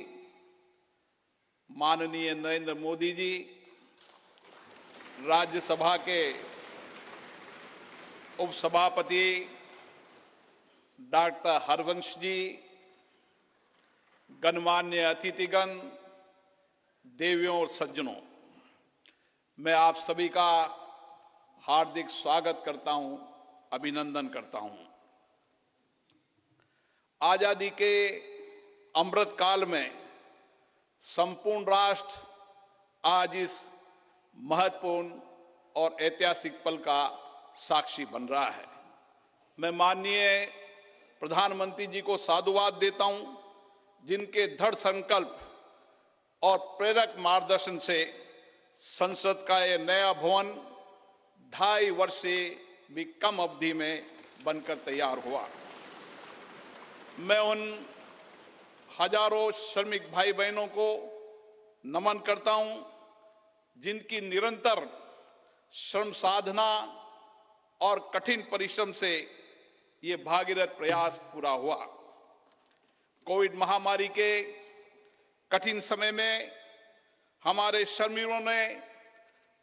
माननीय नरेंद्र मोदी जी, राज्यसभा के उपसभापति डॉक्टर हरवंश जी, गणमान्य अतिथिगण, देवियों और सज्जनों, मैं आप सभी का हार्दिक स्वागत करता हूं, अभिनंदन करता हूं। आजादी के अमृत काल में संपूर्ण राष्ट्र आज इस महत्वपूर्ण और ऐतिहासिक पल का साक्षी बन रहा है। मैं माननीय प्रधानमंत्री जी को साधुवाद देता हूं, जिनके दृढ़ संकल्प और प्रेरक मार्गदर्शन से संसद का यह नया भवन 2.5 वर्ष से भी कम अवधि में बनकर तैयार हुआ। मैं उन हजारों श्रमिक भाई बहनों को नमन करता हूं, जिनकी निरंतर श्रम साधना और कठिन परिश्रम से ये भागीरथ प्रयास पूरा हुआ। कोविड महामारी के कठिन समय में हमारे श्रमिकों ने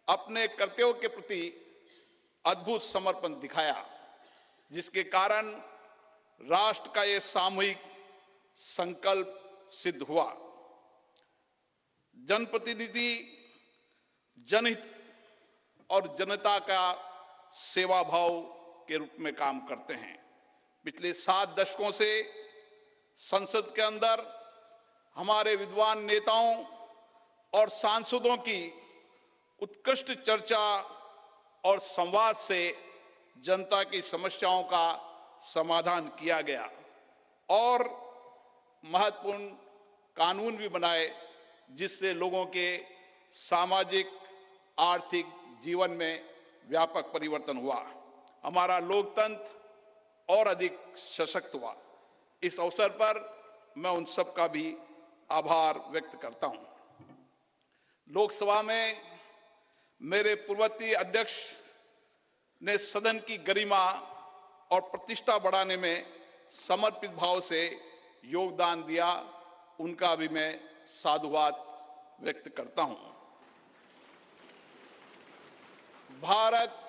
अपने कर्तव्यों के प्रति अद्भुत समर्पण दिखाया, जिसके कारण राष्ट्र का ये सामूहिक संकल्प सिद्ध हुआ। जनप्रतिनिधि जनहित और जनता का सेवा भाव के रूप में काम करते हैं। पिछले 7 दशकों से संसद के अंदर हमारे विद्वान नेताओं और सांसदों की उत्कृष्ट चर्चा और संवाद से जनता की समस्याओं का समाधान किया गया और महत्वपूर्ण कानून भी बनाए, जिससे लोगों के सामाजिक आर्थिक जीवन में व्यापक परिवर्तन हुआ। हमारा लोकतंत्र और अधिक सशक्त हुआ। इस अवसर पर मैं उन सब का भी आभार व्यक्त करता हूं। लोकसभा में मेरे पूर्ववर्ती अध्यक्ष ने सदन की गरिमा और प्रतिष्ठा बढ़ाने में समर्पित भाव से योगदान दिया, उनका भी मैं साधुवाद व्यक्त करता हूं। भारत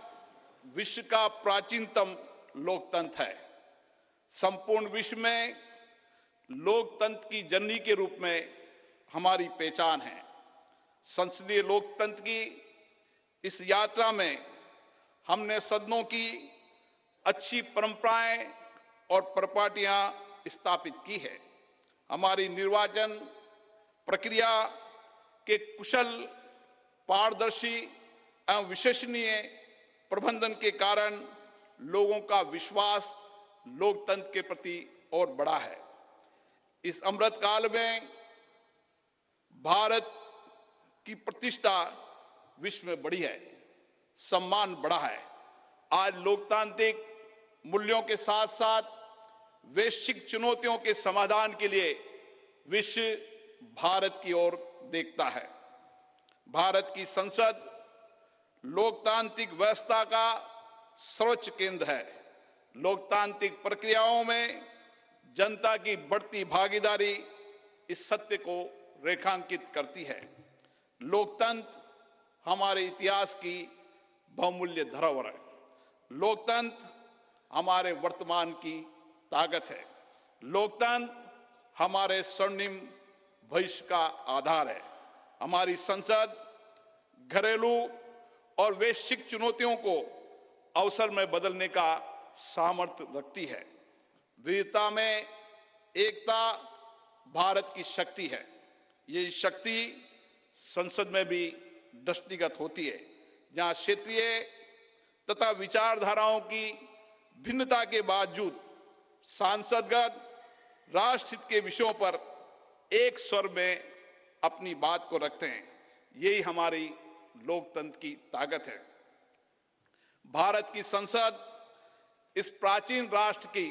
विश्व का प्राचीनतम लोकतंत्र है। संपूर्ण विश्व में लोकतंत्र की जननी के रूप में हमारी पहचान है। संसदीय लोकतंत्र की इस यात्रा में हमने सदनों की अच्छी परंपराएं और परिपाटियां स्थापित की है। हमारी निर्वाचन प्रक्रिया के कुशल, पारदर्शी एवं विश्वसनीय प्रबंधन के कारण लोगों का विश्वास लोकतंत्र के प्रति और बढ़ा है। इस अमृत काल में भारत की प्रतिष्ठा विश्व में बढ़ी है, सम्मान बढ़ा है। आज लोकतांत्रिक मूल्यों के साथ साथ वैश्विक चुनौतियों के समाधान के लिए विश्व भारत की ओर देखता है। भारत की संसद लोकतांत्रिक व्यवस्था का सर्वोच्च केंद्र है। लोकतांत्रिक प्रक्रियाओं में जनता की बढ़ती भागीदारी इस सत्य को रेखांकित करती है। लोकतंत्र हमारे इतिहास की बहुमूल्य धरोहर है। लोकतंत्र हमारे वर्तमान की ताकत है। लोकतंत्र हमारे स्वर्णिम भविष्य का आधार है। हमारी संसद घरेलू और वैश्विक चुनौतियों को अवसर में बदलने का सामर्थ्य रखती है। विविधता में एकता भारत की शक्ति है। ये शक्ति संसद में भी दृष्टिगत होती है, जहां क्षेत्रीय तथा विचारधाराओं की भिन्नता के बावजूद सांसदगण राष्ट्रहित के विषयों पर एक स्वर में अपनी बात को रखते हैं। यही हमारी लोकतंत्र की ताकत है। भारत की संसद इस प्राचीन राष्ट्र की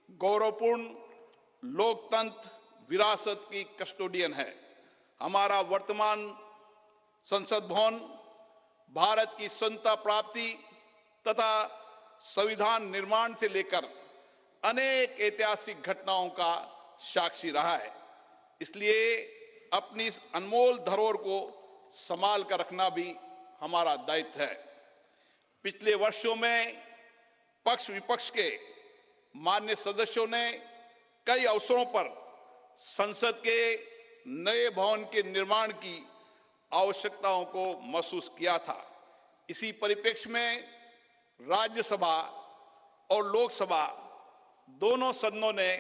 गौरवपूर्ण लोकतंत्र विरासत की कस्टोडियन है। हमारा वर्तमान संसद भवन भारत की स्वतंत्रता प्राप्ति तथा संविधान निर्माण से लेकर अनेक ऐतिहासिक घटनाओं का साक्षी रहा है। इसलिए अपनी इस अनमोल धरोहर को संभाल कर रखना भी हमारा दायित्व है। पिछले वर्षों में पक्ष विपक्ष के मान्य सदस्यों ने कई अवसरों पर संसद के नए भवन के निर्माण की आवश्यकताओं को महसूस किया था। इसी परिप्रेक्ष्य में राज्यसभा और लोकसभा दोनों सदनों ने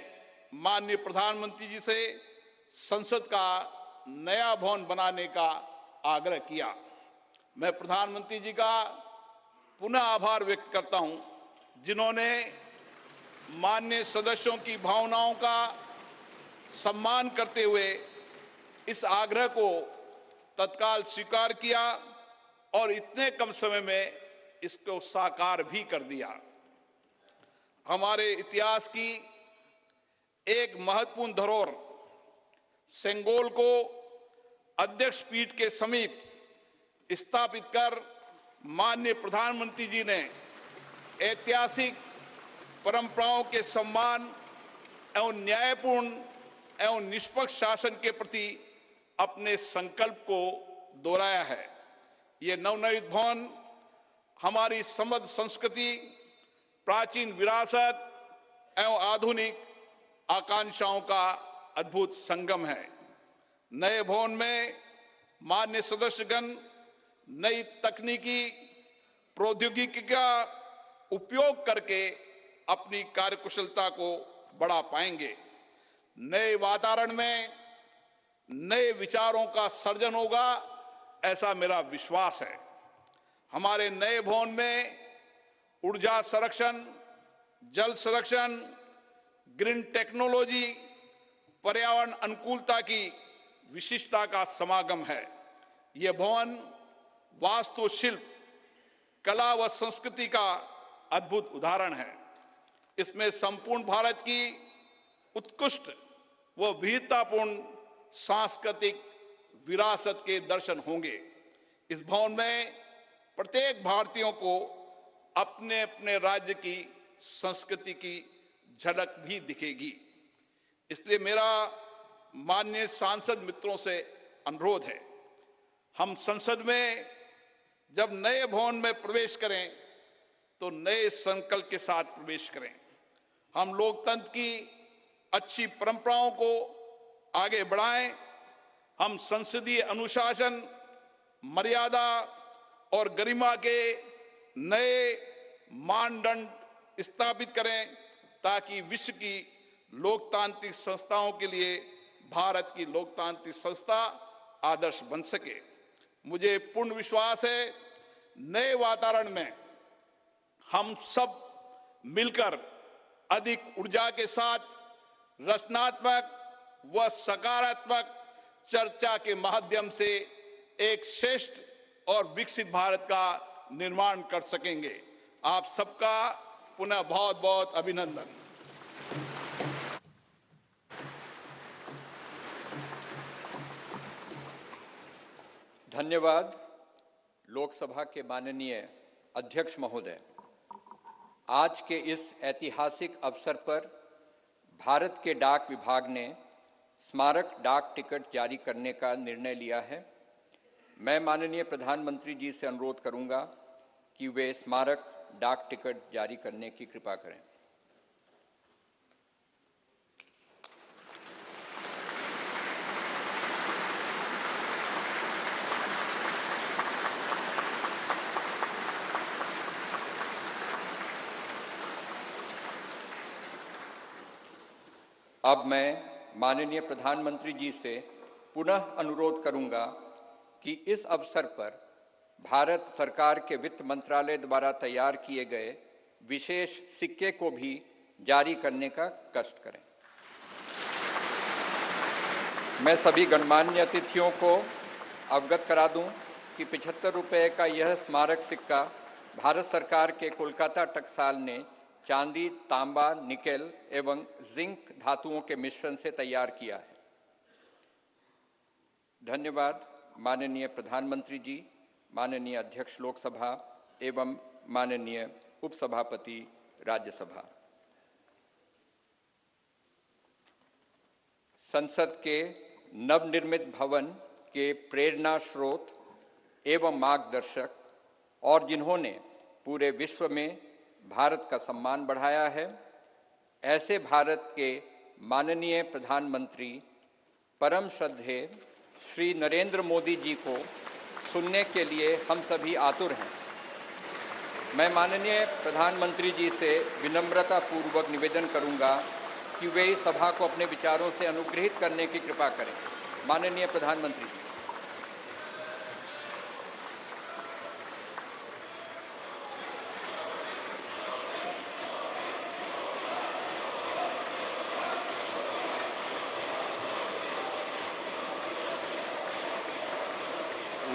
माननीय प्रधानमंत्री जी से संसद का नया भवन बनाने का आग्रह किया। मैं प्रधानमंत्री जी का पुनः आभार व्यक्त करता हूं, जिन्होंने माननीय सदस्यों की भावनाओं का सम्मान करते हुए इस आग्रह को तत्काल स्वीकार किया और इतने कम समय में इसको साकार भी कर दिया। हमारे इतिहास की एक महत्वपूर्ण धरोहर सेंगोल को अध्यक्ष पीठ के समीप स्थापित कर माननीय प्रधानमंत्री जी ने ऐतिहासिक परंपराओं के सम्मान एवं न्यायपूर्ण एवं निष्पक्ष शासन के प्रति अपने संकल्प को दोहराया है। ये नवनिर्मित भवन हमारी समृद्ध संस्कृति, प्राचीन विरासत एवं आधुनिक आकांक्षाओं का अद्भुत संगम है। नए भवन में माननीय सदस्यगण नई तकनीकी प्रौद्योगिकी का उपयोग करके अपनी कार्यकुशलता को बढ़ा पाएंगे। नए वातावरण में नए विचारों का सर्जन होगा, ऐसा मेरा विश्वास है। हमारे नए भवन में ऊर्जा संरक्षण, जल संरक्षण, ग्रीन टेक्नोलॉजी, पर्यावरण अनुकूलता की विशिष्टता का समागम है। यह भवन वास्तुशिल्प, कला व संस्कृति का अद्भुत उदाहरण है। इसमें संपूर्ण भारत की उत्कृष्ट व विविधतापूर्ण सांस्कृतिक विरासत के दर्शन होंगे। इस भवन में प्रत्येक भारतीयों को अपने अपने राज्य की संस्कृति की झलक भी दिखेगी। इसलिए मेरा माननीय सांसद मित्रों से अनुरोध है, हम संसद में जब नए भवन में प्रवेश करें तो नए संकल्प के साथ प्रवेश करें। हम लोकतंत्र की अच्छी परंपराओं को आगे बढ़ाएं। हम संसदीय अनुशासन, मर्यादा और गरिमा के नए मानदंड स्थापित करें ताकि विश्व की लोकतांत्रिक संस्थाओं के लिए भारत की लोकतांत्रिक संस्था आदर्श बन सके। मुझे पूर्ण विश्वास है, नए वातावरण में हम सब मिलकर अधिक ऊर्जा के साथ रचनात्मक व सकारात्मक चर्चा के माध्यम से एक श्रेष्ठ और विकसित भारत का निर्माण कर सकेंगे। आप सबका पुनः बहुत बहुत अभिनंदन। धन्यवाद। लोकसभा के माननीय अध्यक्ष महोदय, आज के इस ऐतिहासिक अवसर पर भारत के डाक विभाग ने स्मारक डाक टिकट जारी करने का निर्णय लिया है। मैं माननीय प्रधानमंत्री जी से अनुरोध करूंगा कि वे स्मारक डाक टिकट जारी करने की कृपा करें। अब मैं माननीय प्रधानमंत्री जी से पुनः अनुरोध करूंगा कि इस अवसर पर भारत सरकार के वित्त मंत्रालय द्वारा तैयार किए गए विशेष सिक्के को भी जारी करने का कष्ट करें। मैं सभी गणमान्य अतिथियों को अवगत करा दूं कि 75 रुपये का यह स्मारक सिक्का भारत सरकार के कोलकाता टकसाल ने चांदी, तांबा, निकेल एवं जिंक धातुओं के मिश्रण से तैयार किया है। धन्यवाद माननीय प्रधानमंत्री जी, माननीय अध्यक्ष लोकसभा एवं माननीय उपसभापति राज्यसभा। संसद के नवनिर्मित भवन के प्रेरणा स्रोत एवं मार्गदर्शक और जिन्होंने पूरे विश्व में भारत का सम्मान बढ़ाया है, ऐसे भारत के माननीय प्रधानमंत्री परम श्रद्धेय श्री नरेंद्र मोदी जी को सुनने के लिए हम सभी आतुर हैं। मैं माननीय प्रधानमंत्री जी से विनम्रतापूर्वक निवेदन करूंगा कि वे इस सभा को अपने विचारों से अनुग्रहित करने की कृपा करें। माननीय प्रधानमंत्री जी।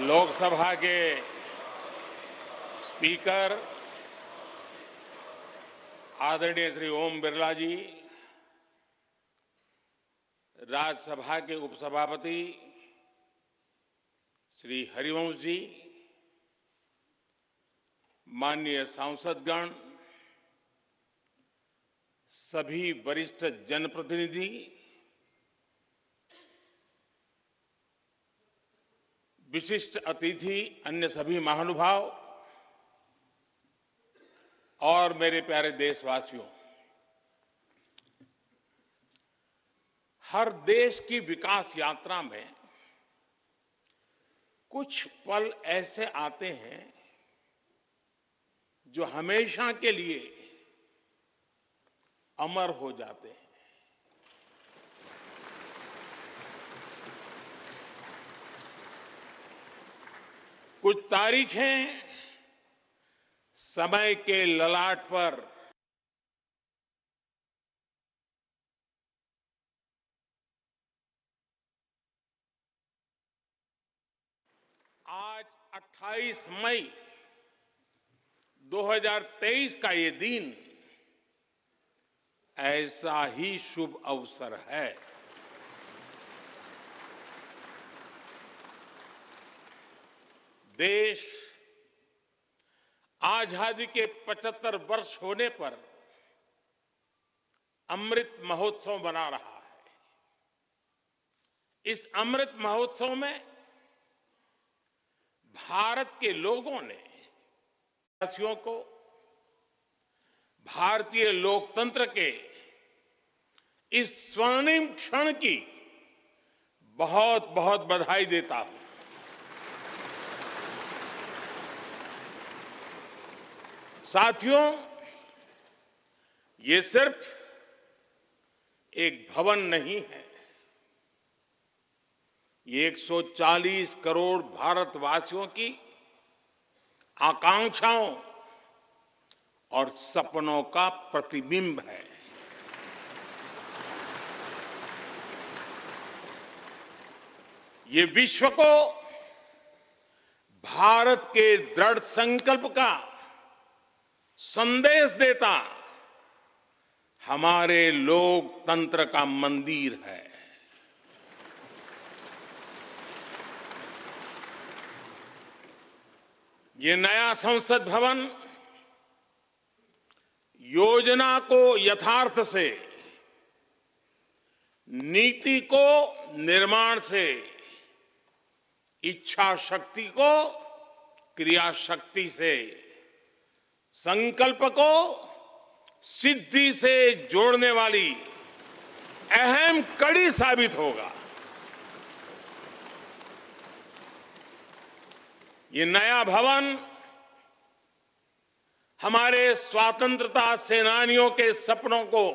लोकसभा के स्पीकर आदरणीय श्री ओम बिरला जी, राज्यसभा के उपसभापति श्री हरिवंश जी, माननीय सांसदगण, सभी वरिष्ठ जनप्रतिनिधि, विशिष्ट अतिथि, अन्य सभी महानुभाव और मेरे प्यारे देशवासियों, हर देश की विकास यात्रा में कुछ पल ऐसे आते हैं जो हमेशा के लिए अमर हो जाते हैं। कुछ तारीखें समय के ललाट पर आज 28 मई 2023 का ये दिन ऐसा ही शुभ अवसर है। देश आजादी के 75 वर्ष होने पर अमृत महोत्सव मना रहा है। इस अमृत महोत्सव में भारत के लोगों ने देशवासियों को भारतीय लोकतंत्र के इस स्वर्णिम क्षण की बहुत बहुत बधाई देता हूं। साथियों, ये सिर्फ एक भवन नहीं है, ये 140 करोड़ भारतवासियों की आकांक्षाओं और सपनों का प्रतिबिंब है। ये विश्व को भारत के दृढ़ संकल्प का संदेश देता हमारे लोकतंत्र का मंदिर है। ये नया संसद भवन योजना को यथार्थ से, नीति को निर्माण से, इच्छा शक्ति को क्रिया शक्ति से, संकल्प को सिद्धि से जोड़ने वाली अहम कड़ी साबित होगा। ये नया भवन हमारे स्वतंत्रता सेनानियों के सपनों को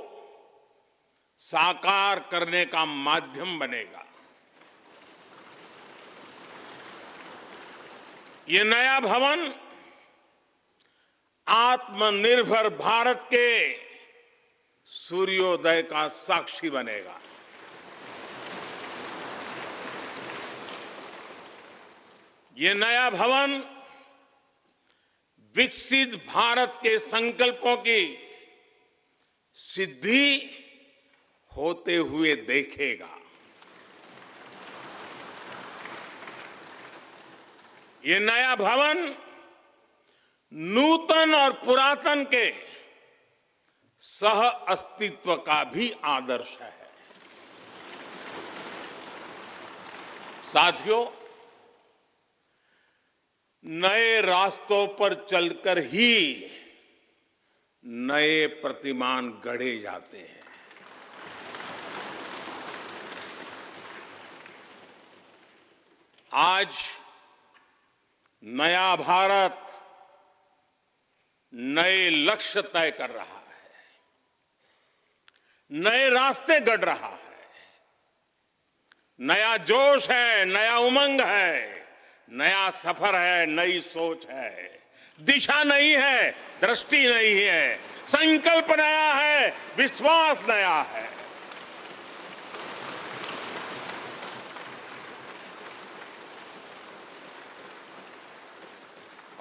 साकार करने का माध्यम बनेगा। ये नया भवन आत्मनिर्भर भारत के सूर्योदय का साक्षी बनेगा। ये नया भवन विकसित भारत के संकल्पों की सिद्धि होते हुए देखेगा। ये नया भवन नूतन और पुरातन के सह अस्तित्व का भी आदर्श है। साथियों, नए रास्तों पर चलकर ही नए प्रतिमान गढ़े जाते हैं। आज नया भारत नए लक्ष्य तय कर रहा है, नए रास्ते गढ़ रहा है, नया जोश है, नया उमंग है, नया सफर है, नई सोच है। दिशा नहीं है, दृष्टि नहीं है, संकल्प नया है, विश्वास नया है।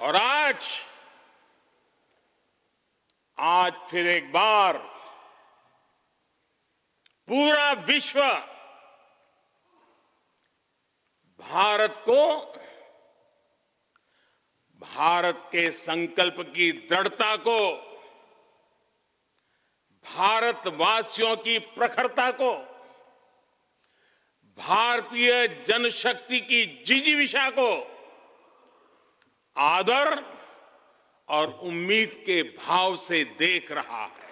और आज फिर एक बार पूरा विश्व भारत को, भारत के संकल्प की दृढ़ता को, भारतवासियों की प्रखरता को, भारतीय जनशक्ति की जिजीविषा को आदर और उम्मीद के भाव से देख रहा है।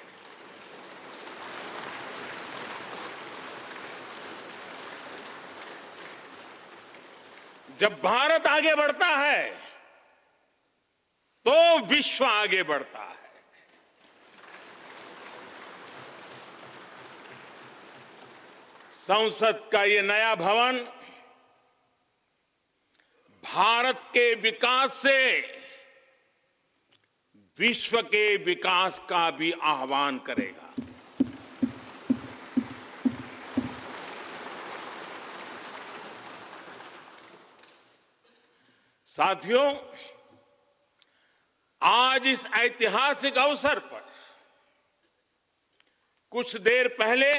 जब भारत आगे बढ़ता है तो विश्व आगे बढ़ता है। संसद का ये नया भवन भारत के विकास से विश्व के विकास का भी आह्वान करेगा। साथियों, आज इस ऐतिहासिक अवसर पर कुछ देर पहले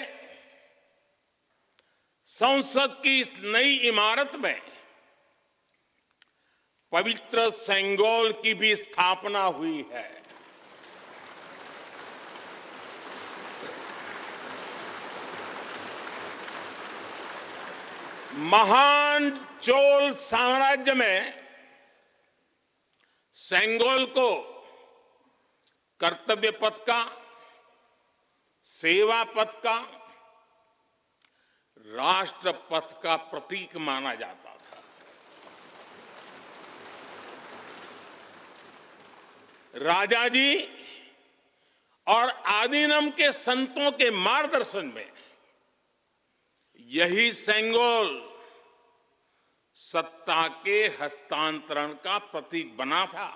संसद की इस नई इमारत में पवित्र सेंगोल की भी स्थापना हुई है। महान चोल साम्राज्य में सेंगोल को कर्तव्य पथ का, सेवा पथ का, राष्ट्र पथ का प्रतीक माना जाता था। राजा जी और आदीनम के संतों के मार्गदर्शन में यही सेंगोल सत्ता के हस्तांतरण का प्रतीक बना था।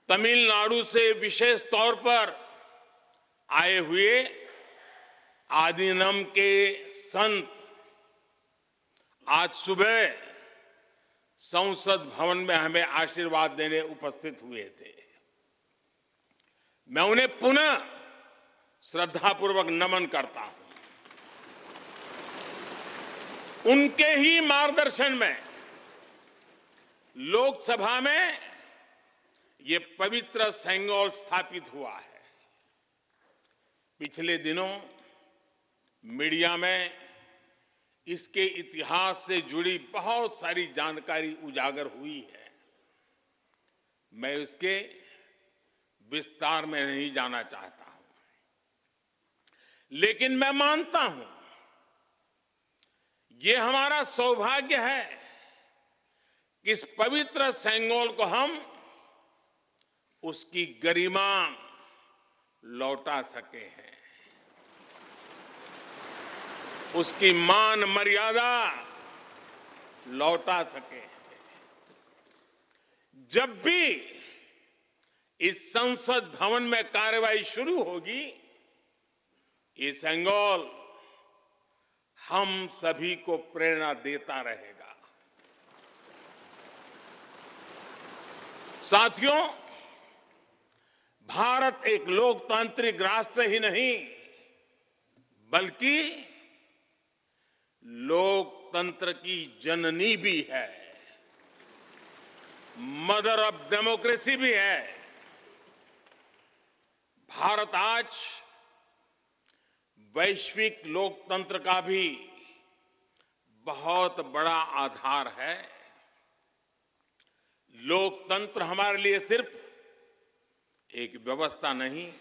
तमिलनाडु से विशेष तौर पर आए हुए आदीनम के संत आज सुबह संसद भवन में हमें आशीर्वाद देने उपस्थित हुए थे। मैं उन्हें पुनः श्रद्धापूर्वक नमन करता हूं। उनके ही मार्गदर्शन में लोकसभा में ये पवित्र सेंगोल स्थापित हुआ है। पिछले दिनों मीडिया में इसके इतिहास से जुड़ी बहुत सारी जानकारी उजागर हुई है। मैं इसके विस्तार में नहीं जाना चाहता हूं, लेकिन मैं मानता हूं ये हमारा सौभाग्य है कि इस पवित्र सेंगोल को हम उसकी गरिमा लौटा सके हैं, उसकी मान मर्यादा लौटा सके। जब भी इस संसद भवन में कार्यवाही शुरू होगी, ये सेंगोल हम सभी को प्रेरणा देता रहेगा। साथियों, भारत एक लोकतांत्रिक राष्ट्र ही नहीं बल्कि लोकतंत्र की जननी भी है, मदर ऑफ डेमोक्रेसी भी है। भारत आज वैश्विक लोकतंत्र का भी बहुत बड़ा आधार है। लोकतंत्र हमारे लिए सिर्फ एक व्यवस्था नहीं,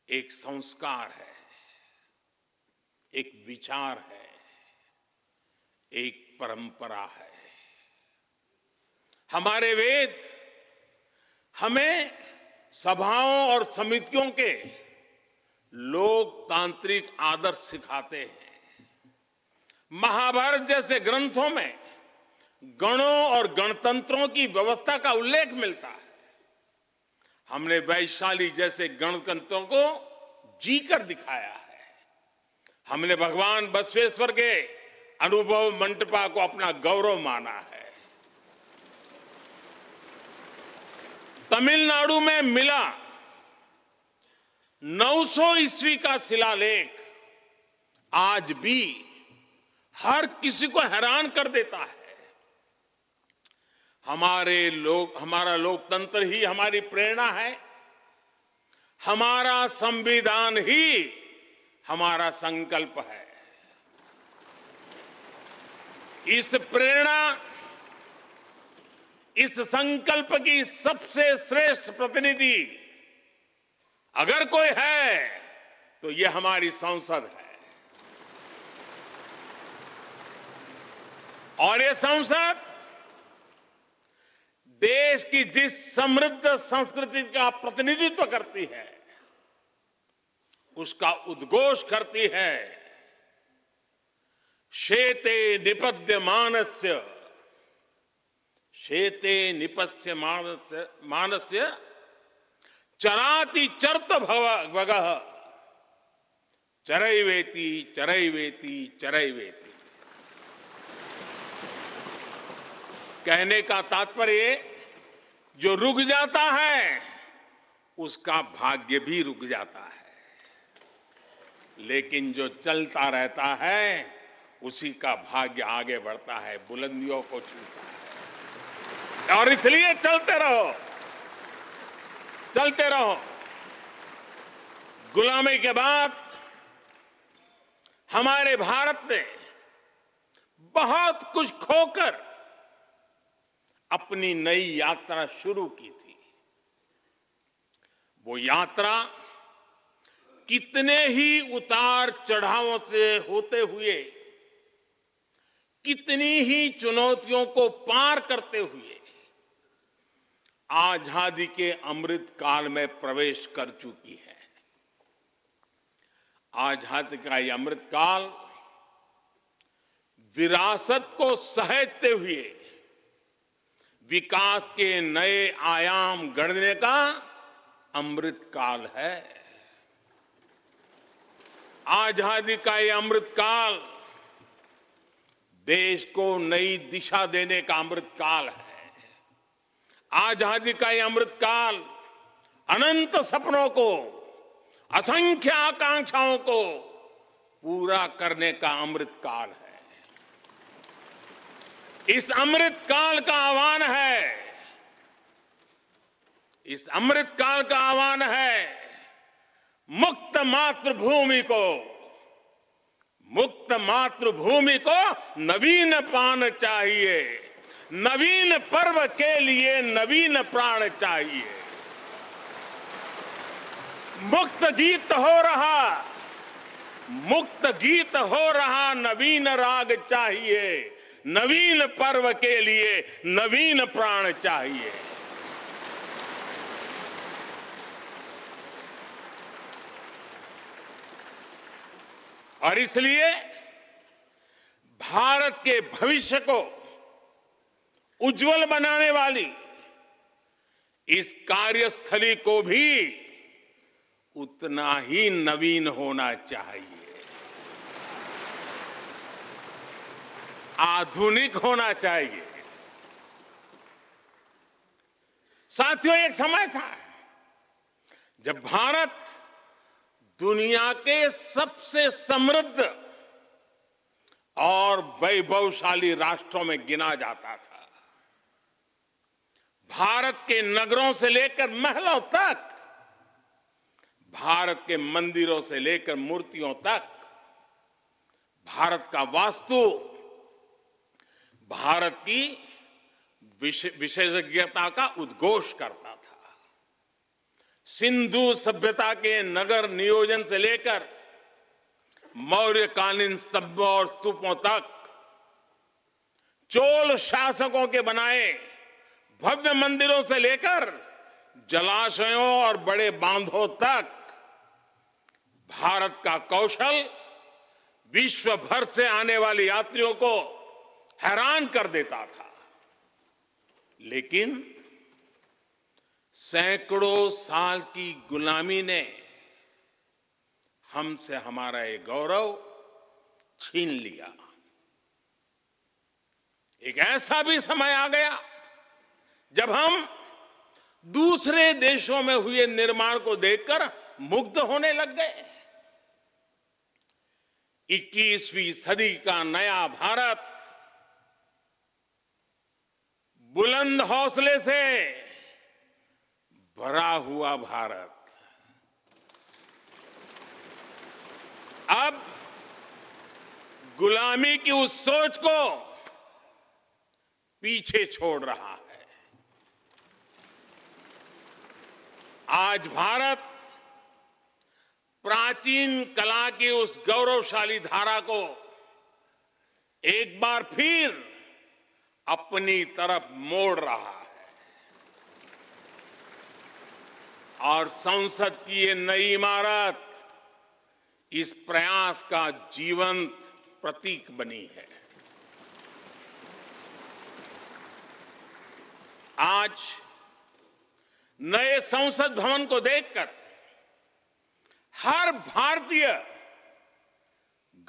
एक संस्कार है, एक विचार है, एक परंपरा है। हमारे वेद हमें सभाओं और समितियों के लोकतांत्रिक आदर्श सिखाते हैं। महाभारत जैसे ग्रंथों में गणों और गणतंत्रों की व्यवस्था का उल्लेख मिलता है। हमने वैशाली जैसे गणतंत्रों को जीकर दिखाया है। हमने भगवान बसवेश्वर के अनुभव मंटपा को अपना गौरव माना है। तमिलनाडु में मिला 900 ईस्वी का शिलालेख आज भी हर किसी को हैरान कर देता है। हमारा लोकतंत्र ही हमारी प्रेरणा है, हमारा संविधान ही हमारा संकल्प है। इस प्रेरणा, इस संकल्प की सबसे श्रेष्ठ प्रतिनिधि अगर कोई है तो ये हमारी संसद है। और ये संसद देश की जिस समृद्ध संस्कृति का प्रतिनिधित्व करती है, उसका उद्घोष करती है। शेते निपद्यमानस्य, शेते निपस्य मानस्य चराति चर्त भगः, चरैवेति चरैवेति चरैवेति। कहने का तात्पर्य, जो रुक जाता है उसका भाग्य भी रुक जाता है, लेकिन जो चलता रहता है उसी का भाग्य आगे बढ़ता है, बुलंदियों को छूता है। और इसलिए चलते रहो, चलते रहो। गुलामी के बाद हमारे भारत ने बहुत कुछ खोकर अपनी नई यात्रा शुरू की थी। वो यात्रा कितने ही उतार चढ़ावों से होते हुए, कितनी ही चुनौतियों को पार करते हुए आजादी के अमृत काल में प्रवेश कर चुकी है। आजादी का ये अमृत काल विरासत को सहेजते हुए विकास के नए आयाम गढ़ने का अमृत काल है। आजादी का ये अमृत काल देश को नई दिशा देने का अमृत काल है। आजादी का ये अमृत काल अनंत सपनों को, असंख्य आकांक्षाओं को पूरा करने का अमृत काल है। इस अमृत काल का आह्वान है, इस अमृत काल का आह्वान है मुक्त मातृभूमि को, मुक्त मातृभूमि को नवीन पान चाहिए, नवीन पर्व के लिए नवीन प्राण चाहिए। मुक्त गीत हो रहा, मुक्त गीत हो रहा नवीन राग चाहिए, नवीन पर्व के लिए नवीन प्राण चाहिए। और इसलिए भारत के भविष्य को उज्जवल बनाने वाली इस कार्यस्थली को भी उतना ही नवीन होना चाहिए, आधुनिक होना चाहिए। साथियों, एक समय था जब भारत दुनिया के सबसे समृद्ध और वैभवशाली राष्ट्रों में गिना जाता था। भारत के नगरों से लेकर महलों तक, भारत के मंदिरों से लेकर मूर्तियों तक, भारत का वास्तु भारत की विशेषज्ञता का उद्घोष करता था। सिंधु सभ्यता के नगर नियोजन से लेकर मौर्यकालीन स्तंभों और स्तूपों तक, चोल शासकों के बनाए भव्य मंदिरों से लेकर जलाशयों और बड़े बांधों तक भारत का कौशल विश्व भर से आने वाले यात्रियों को हैरान कर देता था। लेकिन सैकड़ों साल की गुलामी ने हमसे हमारा ये गौरव छीन लिया। एक ऐसा भी समय आ गया जब हम दूसरे देशों में हुए निर्माण को देखकर मुग्ध होने लग गए। 21वीं सदी का नया भारत बुलंद हौसले से भरा हुआ भारत अब गुलामी की उस सोच को पीछे छोड़ रहा है। आज भारत प्राचीन कला की उस गौरवशाली धारा को एक बार फिर अपनी तरफ मोड़ रहा है और संसद की ये नई इमारत इस प्रयास का जीवंत प्रतीक बनी है। आज नए संसद भवन को देखकर हर भारतीय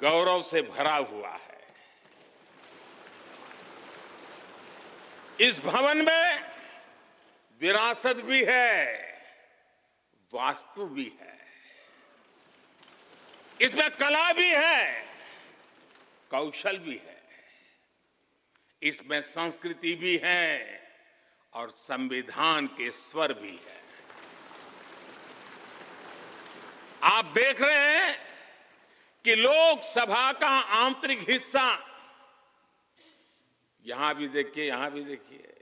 गौरव से भरा हुआ है। इस भवन में विरासत भी है, वास्तु भी है, इसमें कला भी है, कौशल भी है, इसमें संस्कृति भी है और संविधान के स्वर भी है। आप देख रहे हैं कि लोकसभा का आंतरिक हिस्सा, यहां भी देखिए, यहां भी देखिए,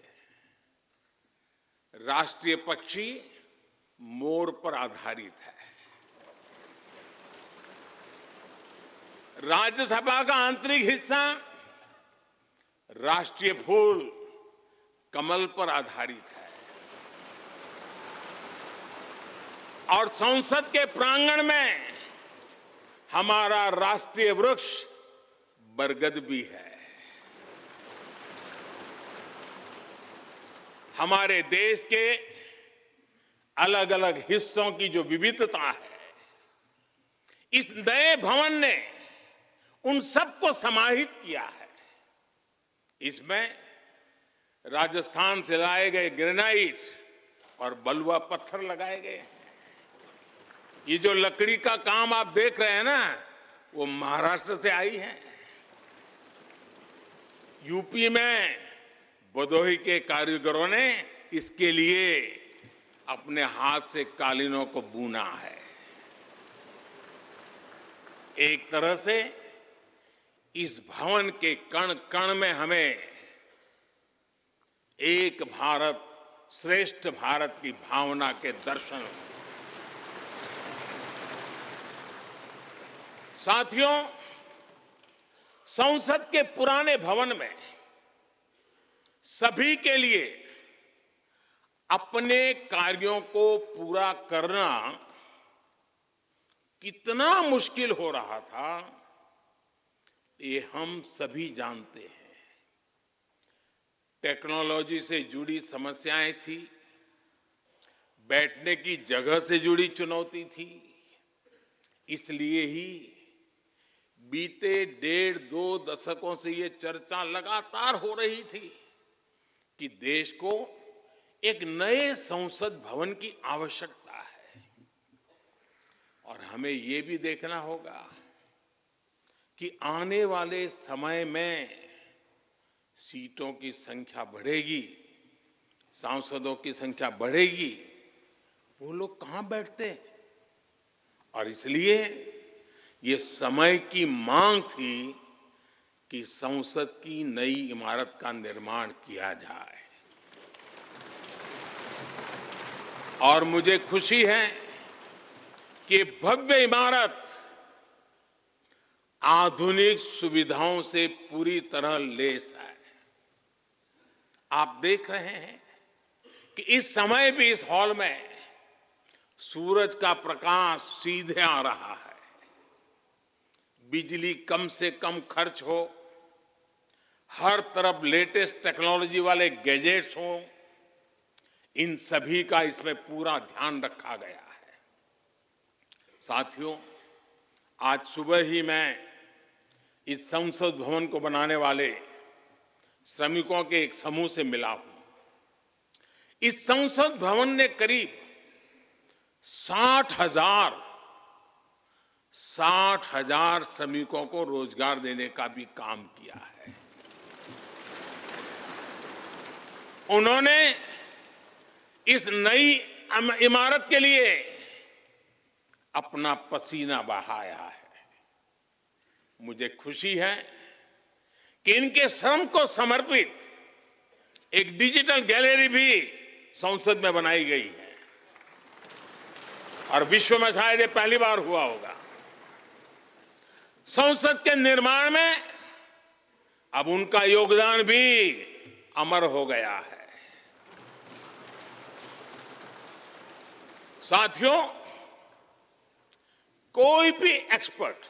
राष्ट्रीय पक्षी मोर पर आधारित है। राज्यसभा का आंतरिक हिस्सा राष्ट्रीय फूल कमल पर आधारित है और संसद के प्रांगण में हमारा राष्ट्रीय वृक्ष बरगद भी है। हमारे देश के अलग अलग हिस्सों की जो विविधता है, इस नए भवन ने उन सबको समाहित किया है। इसमें राजस्थान से लाए गए ग्रेनाइट और बलुआ पत्थर लगाए गए हैं। ये जो लकड़ी का काम आप देख रहे हैं ना, वो महाराष्ट्र से आई है। यूपी में भदोही के कारीगरों ने इसके लिए अपने हाथ से कालीनों को बुना है। एक तरह से इस भवन के कण कण में हमें एक भारत श्रेष्ठ भारत की भावना के दर्शन। साथियों, संसद के पुराने भवन में सभी के लिए अपने कार्यों को पूरा करना कितना मुश्किल हो रहा था, ये हम सभी जानते हैं। टेक्नोलॉजी से जुड़ी समस्याएं थी, बैठने की जगह से जुड़ी चुनौती थी। इसलिए ही बीते 1.5-2 दशकों से ये चर्चा लगातार हो रही थी कि देश को एक नए संसद भवन की आवश्यकता है। और हमें ये भी देखना होगा कि आने वाले समय में सीटों की संख्या बढ़ेगी, सांसदों की संख्या बढ़ेगी, वो लोग कहां बैठते हैं? और इसलिए ये समय की मांग थी कि संसद की नई इमारत का निर्माण किया जाए। और मुझे खुशी है कि भव्य इमारत आधुनिक सुविधाओं से पूरी तरह लैस है। आप देख रहे हैं कि इस समय भी इस हॉल में सूरज का प्रकाश सीधे आ रहा है, बिजली कम से कम खर्च हो, हर तरफ लेटेस्ट टेक्नोलॉजी वाले गैजेट्स हों, इन सभी का इसमें पूरा ध्यान रखा गया है। साथियों, आज सुबह ही मैं इस संसद भवन को बनाने वाले श्रमिकों के एक समूह से मिला हूं। इस संसद भवन ने करीब 60,000 श्रमिकों को रोजगार देने का भी काम किया है। उन्होंने इस नई इमारत के लिए अपना पसीना बहाया है। मुझे खुशी है कि इनके श्रम को समर्पित एक डिजिटल गैलरी भी संसद में बनाई गई है और विश्व में शायद ये पहली बार हुआ होगा। संसद के निर्माण में अब उनका योगदान भी अमर हो गया है। साथियों, कोई भी एक्सपर्ट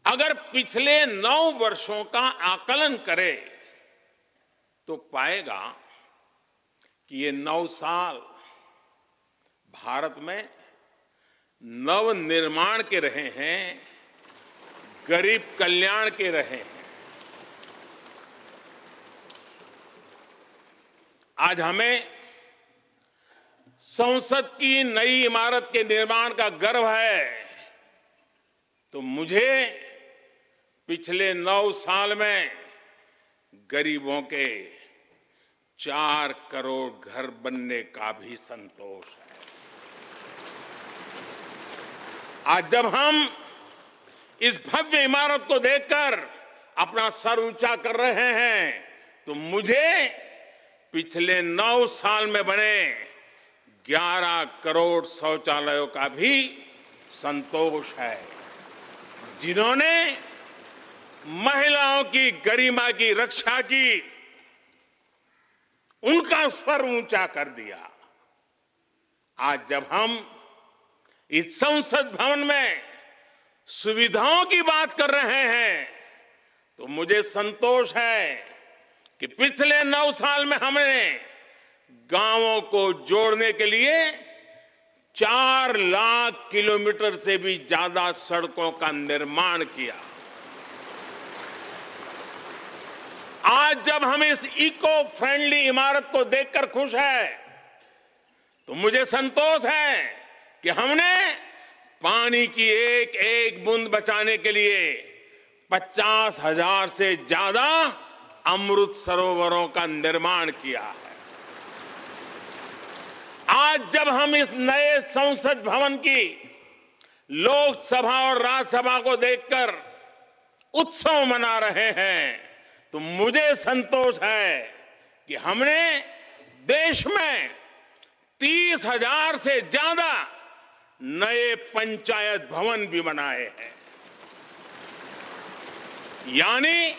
अगर पिछले 9 वर्षों का आकलन करे तो पाएगा कि ये 9 साल भारत में नव निर्माण के रहे हैं, गरीब कल्याण के रहे हैं। आज हमें संसद की नई इमारत के निर्माण का गर्व है, तो मुझे पिछले 9 साल में गरीबों के 4 करोड़ घर बनने का भी संतोष है। आज जब हम इस भव्य इमारत को देखकर अपना सर ऊंचा कर रहे हैं, तो मुझे पिछले 9 साल में बने 11 करोड़ शौचालयों का भी संतोष है, जिन्होंने महिलाओं की गरिमा की रक्षा की, उनका सर ऊंचा कर दिया। आज जब हम इस संसद भवन में सुविधाओं की बात कर रहे हैं, तो मुझे संतोष है कि पिछले 9 साल में हमने गांवों को जोड़ने के लिए 4 लाख किलोमीटर से भी ज्यादा सड़कों का निर्माण किया। आज जब हम इस इको फ्रेंडली इमारत को देखकर खुश हैं, तो मुझे संतोष है कि हमने पानी की एक एक बूंद बचाने के लिए 50,000 से ज्यादा अमृत सरोवरों का निर्माण किया है। आज जब हम इस नए संसद भवन की लोकसभा और राज्यसभा को देखकर उत्सव मना रहे हैं, तो मुझे संतोष है कि हमने देश में 30,000 से ज्यादा नए पंचायत भवन भी बनाए हैं। यानी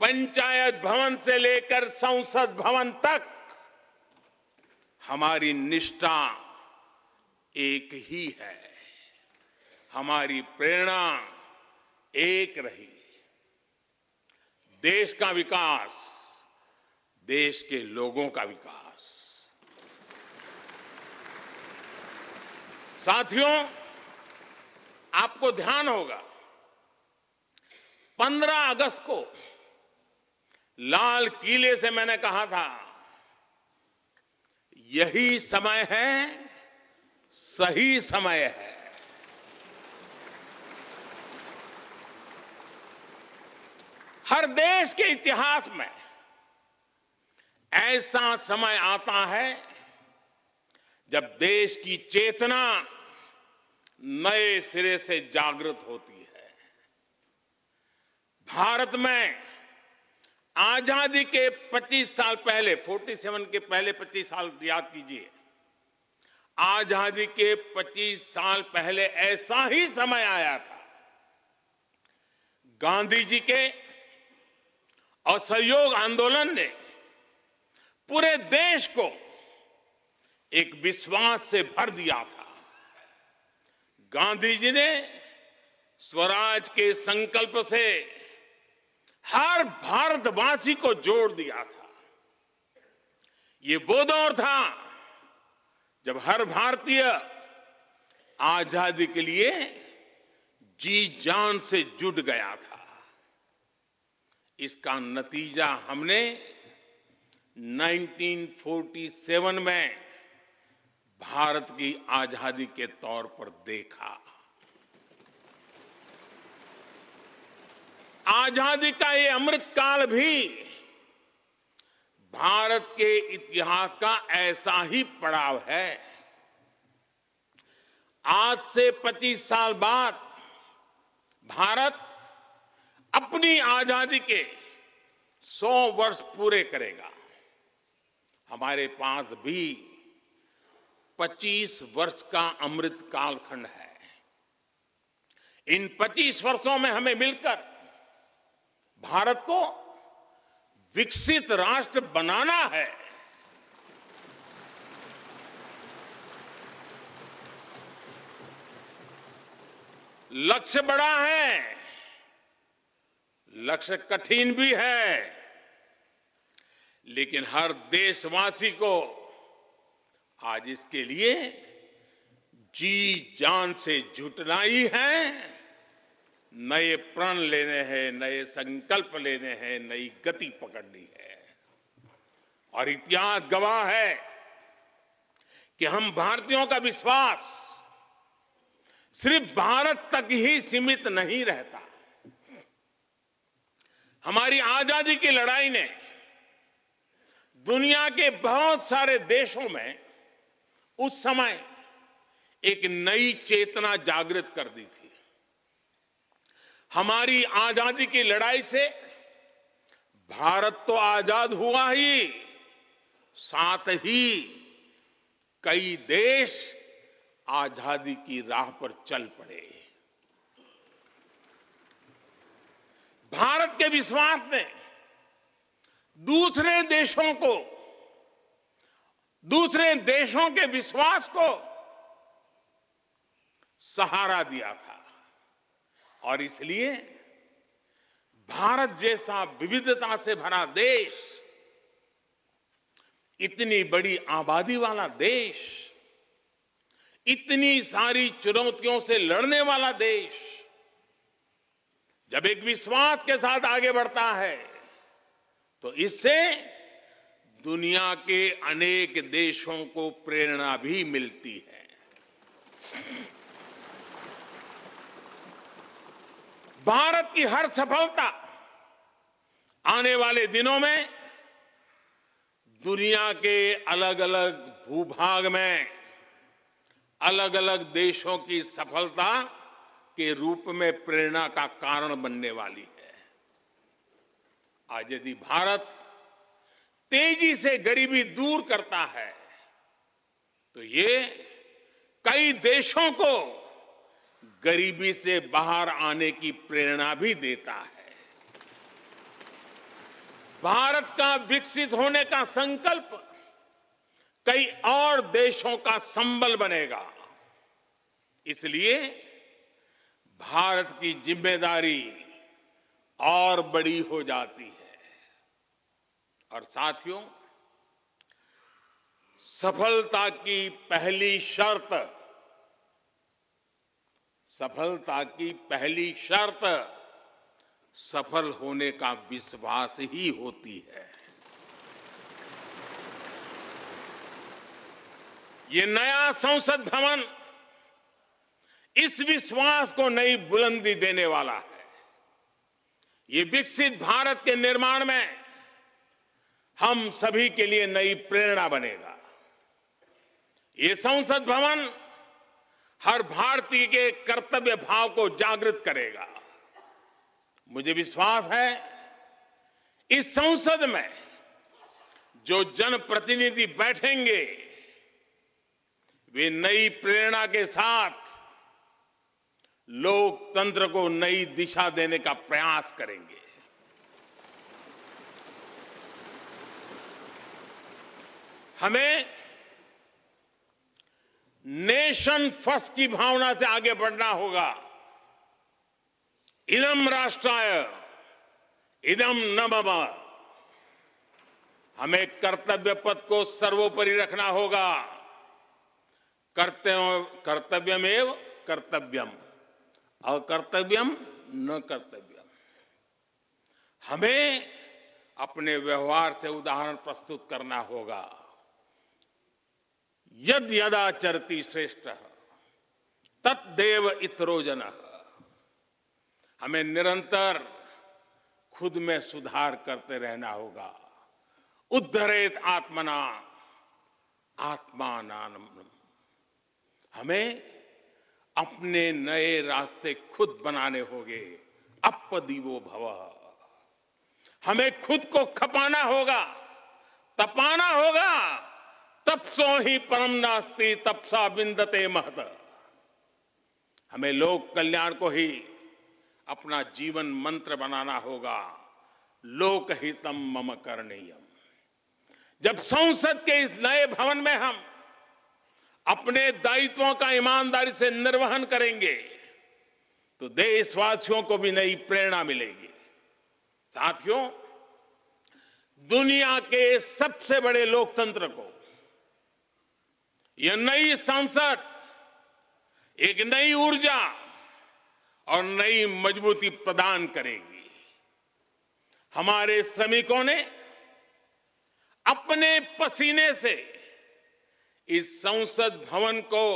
पंचायत भवन से लेकर संसद भवन तक हमारी निष्ठा एक ही है, हमारी प्रेरणा एक रही। देश का विकास, देश के लोगों का विकास। साथियों, आपको ध्यान होगा 15 अगस्त को लाल किले से मैंने कहा था, यही समय है, सही समय है। हर देश के इतिहास में ऐसा समय आता है जब देश की चेतना नए सिरे से जागृत होती है। भारत में आजादी के 25 साल पहले, 47 के पहले 25 साल याद कीजिए, आजादी के 25 साल पहले ऐसा ही समय आया था। गांधी जी के असहयोग आंदोलन ने पूरे देश को एक विश्वास से भर दिया था। गांधी जी ने स्वराज के संकल्प से हर भारतवासी को जोड़ दिया था। ये वो दौर था जब हर भारतीय आजादी के लिए जी जान से जुट गया था। इसका नतीजा हमने 1947 में भारत की आजादी के तौर पर देखा। आजादी का ये अमृत काल भी भारत के इतिहास का ऐसा ही पड़ाव है। आज से 25 साल बाद भारत अपनी आजादी के 100 वर्ष पूरे करेगा। हमारे पास भी 25 वर्ष का अमृत कालखंड है। इन 25 वर्षों में हमें मिलकर भारत को विकसित राष्ट्र बनाना है। लक्ष्य बड़ा है, लक्ष्य कठिन भी है, लेकिन हर देशवासी को आज इसके लिए जी जान से जुटना ही है। नए प्रण लेने हैं, नए संकल्प लेने हैं, नई गति पकड़नी है। और इतिहास गवाह है कि हम भारतीयों का विश्वास सिर्फ भारत तक ही सीमित नहीं रहता। हमारी आजादी की लड़ाई ने दुनिया के बहुत सारे देशों में उस समय एक नई चेतना जागृत कर दी थी। हमारी आजादी की लड़ाई से भारत तो आजाद हुआ ही, साथ ही कई देश आजादी की राह पर चल पड़े। भारत के विश्वास ने दूसरे देशों के विश्वास को सहारा दिया था। और इसलिए भारत जैसा विविधता से भरा देश, इतनी बड़ी आबादी वाला देश, इतनी सारी चुनौतियों से लड़ने वाला देश जब एक विश्वास के साथ आगे बढ़ता है तो इससे दुनिया के अनेक देशों को प्रेरणा भी मिलती है। भारत की हर सफलता आने वाले दिनों में दुनिया के अलग अलग भूभाग में अलग अलग देशों की सफलता के रूप में प्रेरणा का कारण बनने वाली है। आज यदि भारत तेजी से गरीबी दूर करता है तो ये कई देशों को गरीबी से बाहर आने की प्रेरणा भी देता है। भारत का विकसित होने का संकल्प कई और देशों का संबल बनेगा। इसलिए भारत की जिम्मेदारी और बड़ी हो जाती है। और साथियों, सफलता की पहली शर्त सफल होने का विश्वास ही होती है। ये नया संसद भवन इस विश्वास को नई बुलंदी देने वाला है। ये विकसित भारत के निर्माण में हम सभी के लिए नई प्रेरणा बनेगा। ये संसद भवन हर भारतीय के कर्तव्य भाव को जागृत करेगा। मुझे विश्वास है इस संसद में जो जनप्रतिनिधि बैठेंगे वे नई प्रेरणा के साथ लोकतंत्र को नई दिशा देने का प्रयास करेंगे। हमें नेशन फर्स्ट की भावना से आगे बढ़ना होगा। इदम राष्ट्राय इदम न मम। हमें कर्तव्य पथ को सर्वोपरि रखना होगा। कर्तव्यमेव कर्तव्यम, अकर्तव्यम न कर्तव्यम। हमें अपने व्यवहार से उदाहरण प्रस्तुत करना होगा। यद यदाचरति श्रेष्ठ तत्देव इतरो जनः। हमें निरंतर खुद में सुधार करते रहना होगा। उद्धरेत आत्मना आत्मानानम। हमें अपने नए रास्ते खुद बनाने होंगे। अपदीवो भव। हमें खुद को खपाना होगा, तपाना होगा। तपसो ही परम नास्ति तपसा विंदते महत। हमें लोक कल्याण को ही अपना जीवन मंत्र बनाना होगा। लोकहितम मम करणीयम। जब संसद के इस नए भवन में हम अपने दायित्वों का ईमानदारी से निर्वहन करेंगे तो देशवासियों को भी नई प्रेरणा मिलेगी। साथियों, दुनिया के सबसे बड़े लोकतंत्र को यह नई संसद एक नई ऊर्जा और नई मजबूती प्रदान करेगी। हमारे श्रमिकों ने अपने पसीने से इस संसद भवन को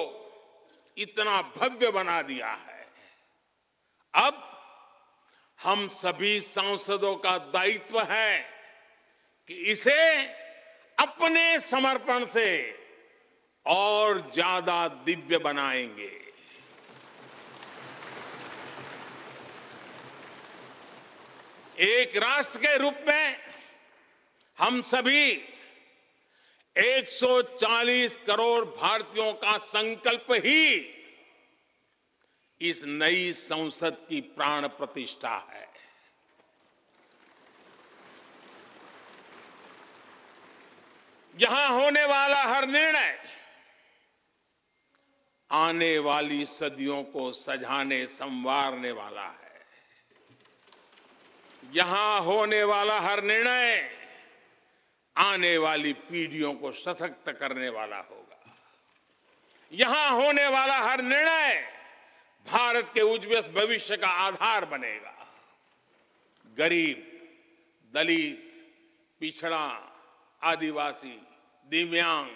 इतना भव्य बना दिया है। अब हम सभी सांसदों का दायित्व है कि इसे अपने समर्पण से और ज्यादा दिव्य बनाएंगे। एक राष्ट्र के रूप में हम सभी 140 करोड़ भारतीयों का संकल्प ही इस नई संसद की प्राण प्रतिष्ठा है। यहां होने वाला हर निर्णय आने वाली सदियों को सजाने संवारने वाला है। यहां होने वाला हर निर्णय आने वाली पीढ़ियों को सशक्त करने वाला होगा। यहां होने वाला हर निर्णय भारत के उज्ज्वल भविष्य का आधार बनेगा। गरीब, दलित, पिछड़ा, आदिवासी, दिव्यांग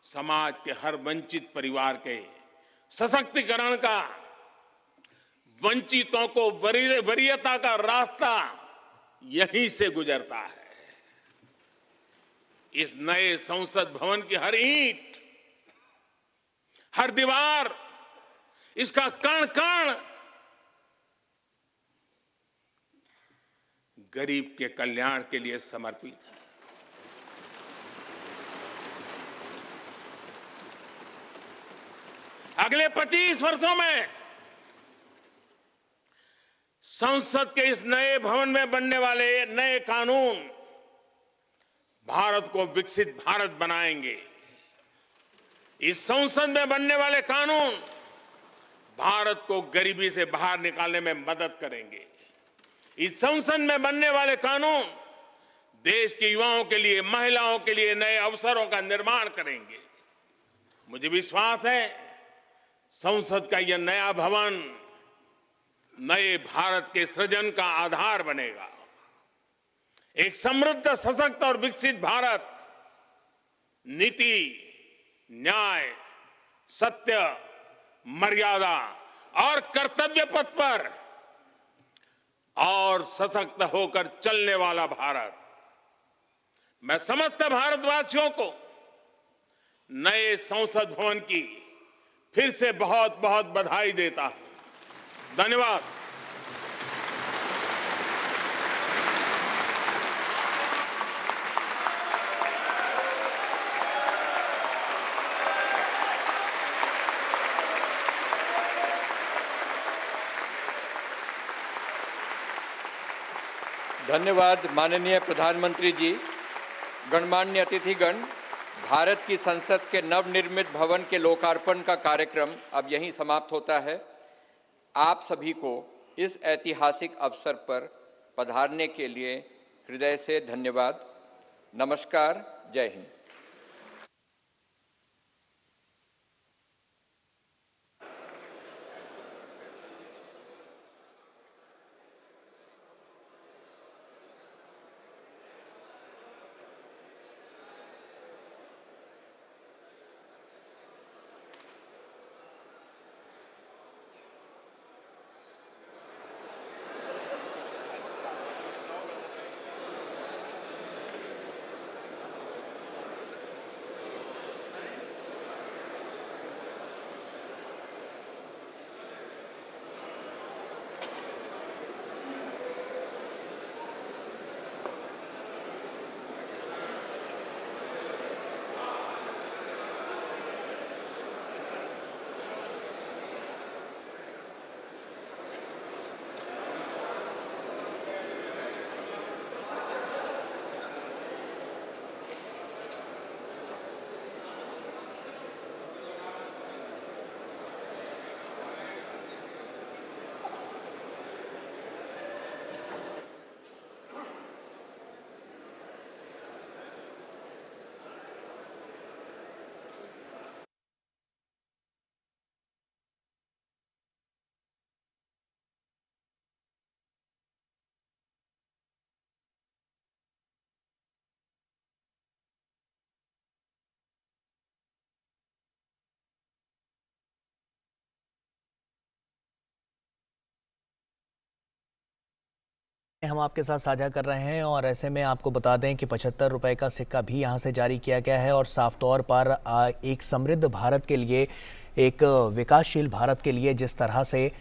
समाज के हर वंचित परिवार के सशक्तिकरण का, वंचितों को वरीयता का रास्ता यहीं से गुजरता है। इस नए संसद भवन की हर ईंट, हर दीवार, इसका कण कण गरीब के कल्याण के लिए समर्पित है। अगले 25 वर्षों में संसद के इस नए भवन में बनने वाले नए कानून भारत को विकसित भारत बनाएंगे। इस संसद में बनने वाले कानून भारत को गरीबी से बाहर निकालने में मदद करेंगे। इस संसद में बनने वाले कानून देश के युवाओं के लिए, महिलाओं के लिए नए अवसरों का निर्माण करेंगे। मुझे विश्वास है संसद का यह नया भवन नए भारत के सृजन का आधार बनेगा। एक समृद्ध, सशक्त और विकसित भारत नीति, न्याय, सत्य, मर्यादा और कर्तव्य पथ पर और सशक्त होकर चलने वाला भारत। मैं समस्त भारतवासियों को नए संसद भवन की फिर से बहुत बहुत बधाई देता हूं। धन्यवाद। धन्यवाद माननीय प्रधानमंत्री जी। गणमान्य अतिथिगण, भारत की संसद के नवनिर्मित भवन के लोकार्पण का कार्यक्रम अब यहीं समाप्त होता है। आप सभी को इस ऐतिहासिक अवसर पर पधारने के लिए हृदय से धन्यवाद। नमस्कार। जय हिंद। हम आपके साथ साझा कर रहे हैं और ऐसे में आपको बता दें कि 75 रुपए का सिक्का भी यहाँ से जारी किया गया है और साफ तौर पर एक समृद्ध भारत के लिए, एक विकासशील भारत के लिए जिस तरह से